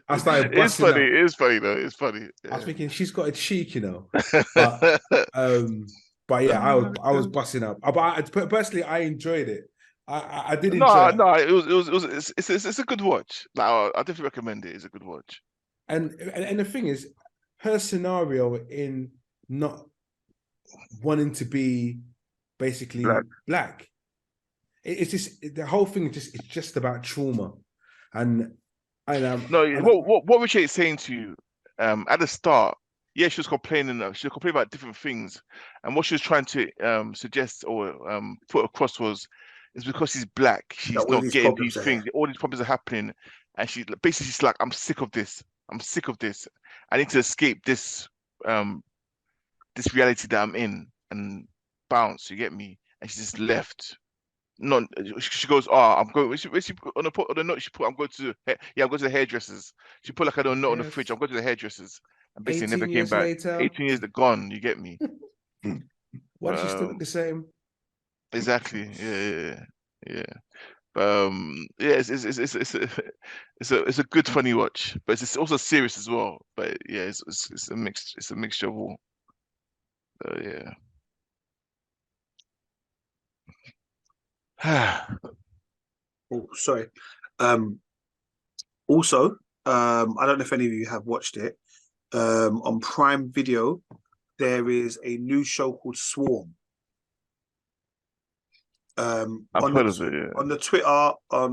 I started. It's funny. It is funny though. It's funny. I was thinking she's got a cheek, But yeah, I was busting up. But personally, I enjoyed it. I did enjoy it. No, it's a good watch. Like, I definitely recommend it. It's a good watch. And the thing is, her scenario in not wanting to be basically black. It's just the whole thing. It's just about trauma, and what Richard is saying to you, at the start, she was complaining. She was complaining about different things, and what she was trying to suggest or put across was, it's because she's black. She's not getting these things. All these problems are happening, and she's like, I'm sick of this. I need to escape this this reality that I'm in and bounce. You get me? And she just left. No, she goes, oh, I'm going. She put on the note, she put, I'm going to, I'm going to the hairdressers. She put like a note on the fridge. I'm going to the hairdressers, and basically never 18 came years back. later. 18 years, they're gone. You get me? Why does she still look the same? Exactly. Yeah. Yeah, it's a good funny watch, but it's also serious as well. But yeah, it's a mixture of all. Yeah. Oh, sorry. Also, I don't know if any of you have watched it. On Prime Video, there is a new show called Swarm. I've heard of it. Yeah. On the Twitter,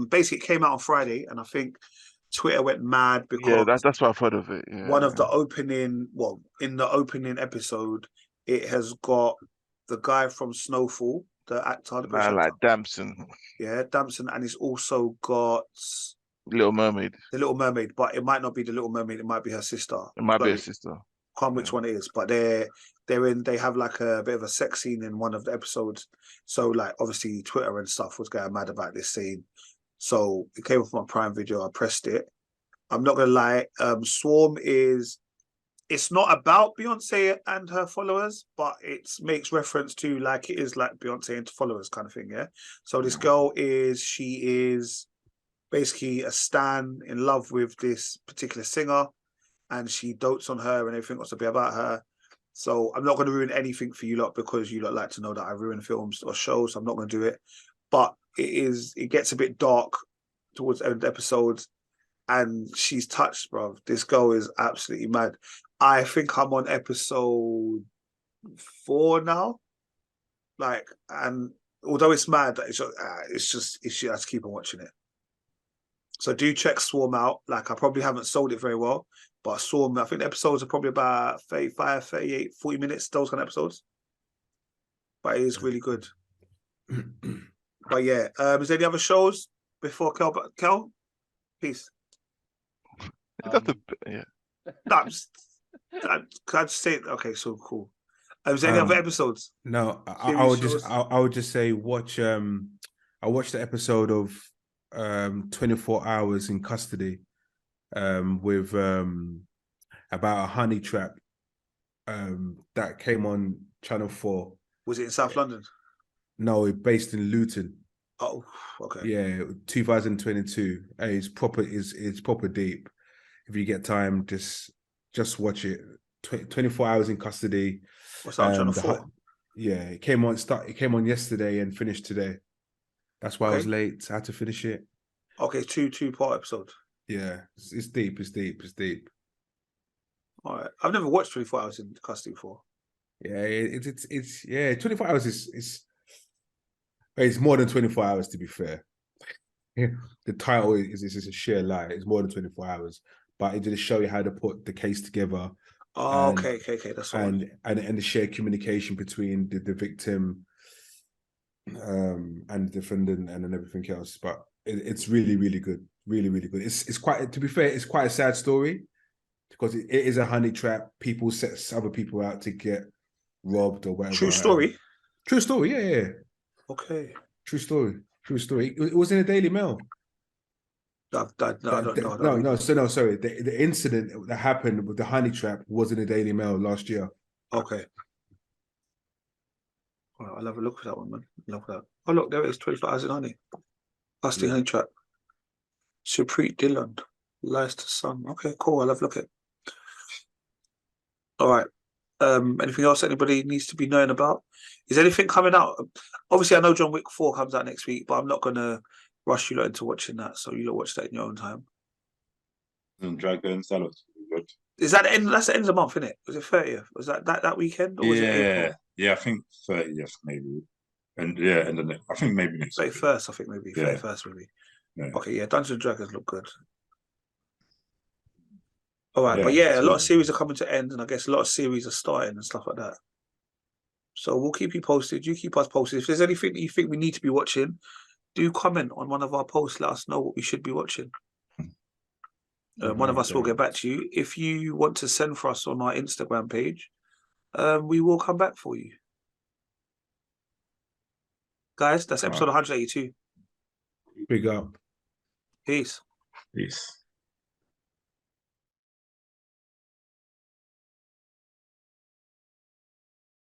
basically it came out on Friday, and I think Twitter went mad because that's why I've heard of it. Yeah. One of the opening, in the opening episode, it has got the guy from Snowfall, the actor, the British like actor. Damson. Yeah, Damson, and it's also got Little Mermaid. The Little Mermaid, but it might not be the Little Mermaid. It might be her sister. It might be her sister. Can't remember which one it is, but they have like a bit of a sex scene in one of the episodes. So like obviously Twitter and stuff was going mad about this scene. So it came off my Prime Video. I pressed it. I'm not gonna lie. Swarm it's not about Beyonce and her followers, but it makes reference to like it is like Beyonce and followers kind of thing. Yeah. So this girl she is basically a stan in love with this particular singer, and she dotes on her and everything wants to be about her. So I'm not going to ruin anything for you lot because you lot like to know that I ruin films or shows. So I'm not going to do it. But it gets a bit dark towards the end of the episodes, and she's touched, bro. This girl is absolutely mad. I think I'm on episode 4 now. Like, and although it's mad, you have to keep on watching it. So do check Swarm out. Like, I probably haven't sold it very well, but Swarm, I think the episodes are probably about 35, 38, 40 minutes, those kind of episodes. But it is really good. But yeah, is there any other shows before Kel? Peace. Yeah. No, can I just say it? Okay, so cool. Is there any other episodes? No, I would just say watch. I watched the episode of 24 Hours in Custody with about a honey trap that came on Channel 4. Was it in South London? No, it's based in Luton. Oh, okay. Yeah, 2022. It's proper deep. If you get time, just watch it. 24 Hours in Custody. What's that on Channel 4? Yeah, it came on yesterday and finished today. That's why I was late. I had to finish it. Okay, two-part episode. Yeah, it's deep. It's deep. All right, I've never watched 24 Hours in Custody before. Yeah, it's 24 hours it's more than 24 hours, to be fair. The title is a sheer lie. It's more than 24 hours, but it just show you how to put the case together. Oh, okay. That's and the shared communication between the victim and the defendant and everything else. But it's really, really good. Really, really good. It's quite, to be fair, it's quite a sad story because it is a honey trap. People set other people out to get robbed or whatever. True story? True story, yeah. Okay. True story. It was in the Daily Mail. I don't know. No, sorry. The incident that happened with the honey trap was in the Daily Mail last year. Okay. All right, I'll have a look for that one, man. Love that. Oh, look, there it is, 24 Hours in Honey. Busting honey trap. Supreet Dillon. Lies to Son. Okay, cool. I'll have a look at it. All right. Anything else anybody needs to be knowing about? Is anything coming out? Obviously, I know John Wick 4 comes out next week, but I'm not going to rush you lot into watching that, so you lot watch that in your own time. And Dragons, that looks good. Is that the end? That's the end of the month, isn't it? Was it 30th? Was that weekend? Or was it April? Yeah, I think 30th maybe. And yeah, and then I think maybe next 31st, I think maybe. Yeah. 31st, maybe. Yeah. Okay, yeah, Dungeons and Dragons look good. All right, Yeah, but yeah, a lot so- of series are coming to end, and I guess a lot of series are starting and stuff like that. So we'll keep you posted. You keep us posted. If there's anything that you think we need to be watching, do comment on one of our posts. Let us know what we should be watching. One of us will get back to you. If you want to send for us on our Instagram page, we will come back for you. Guys, that's episode 182. Big up. Peace. Peace.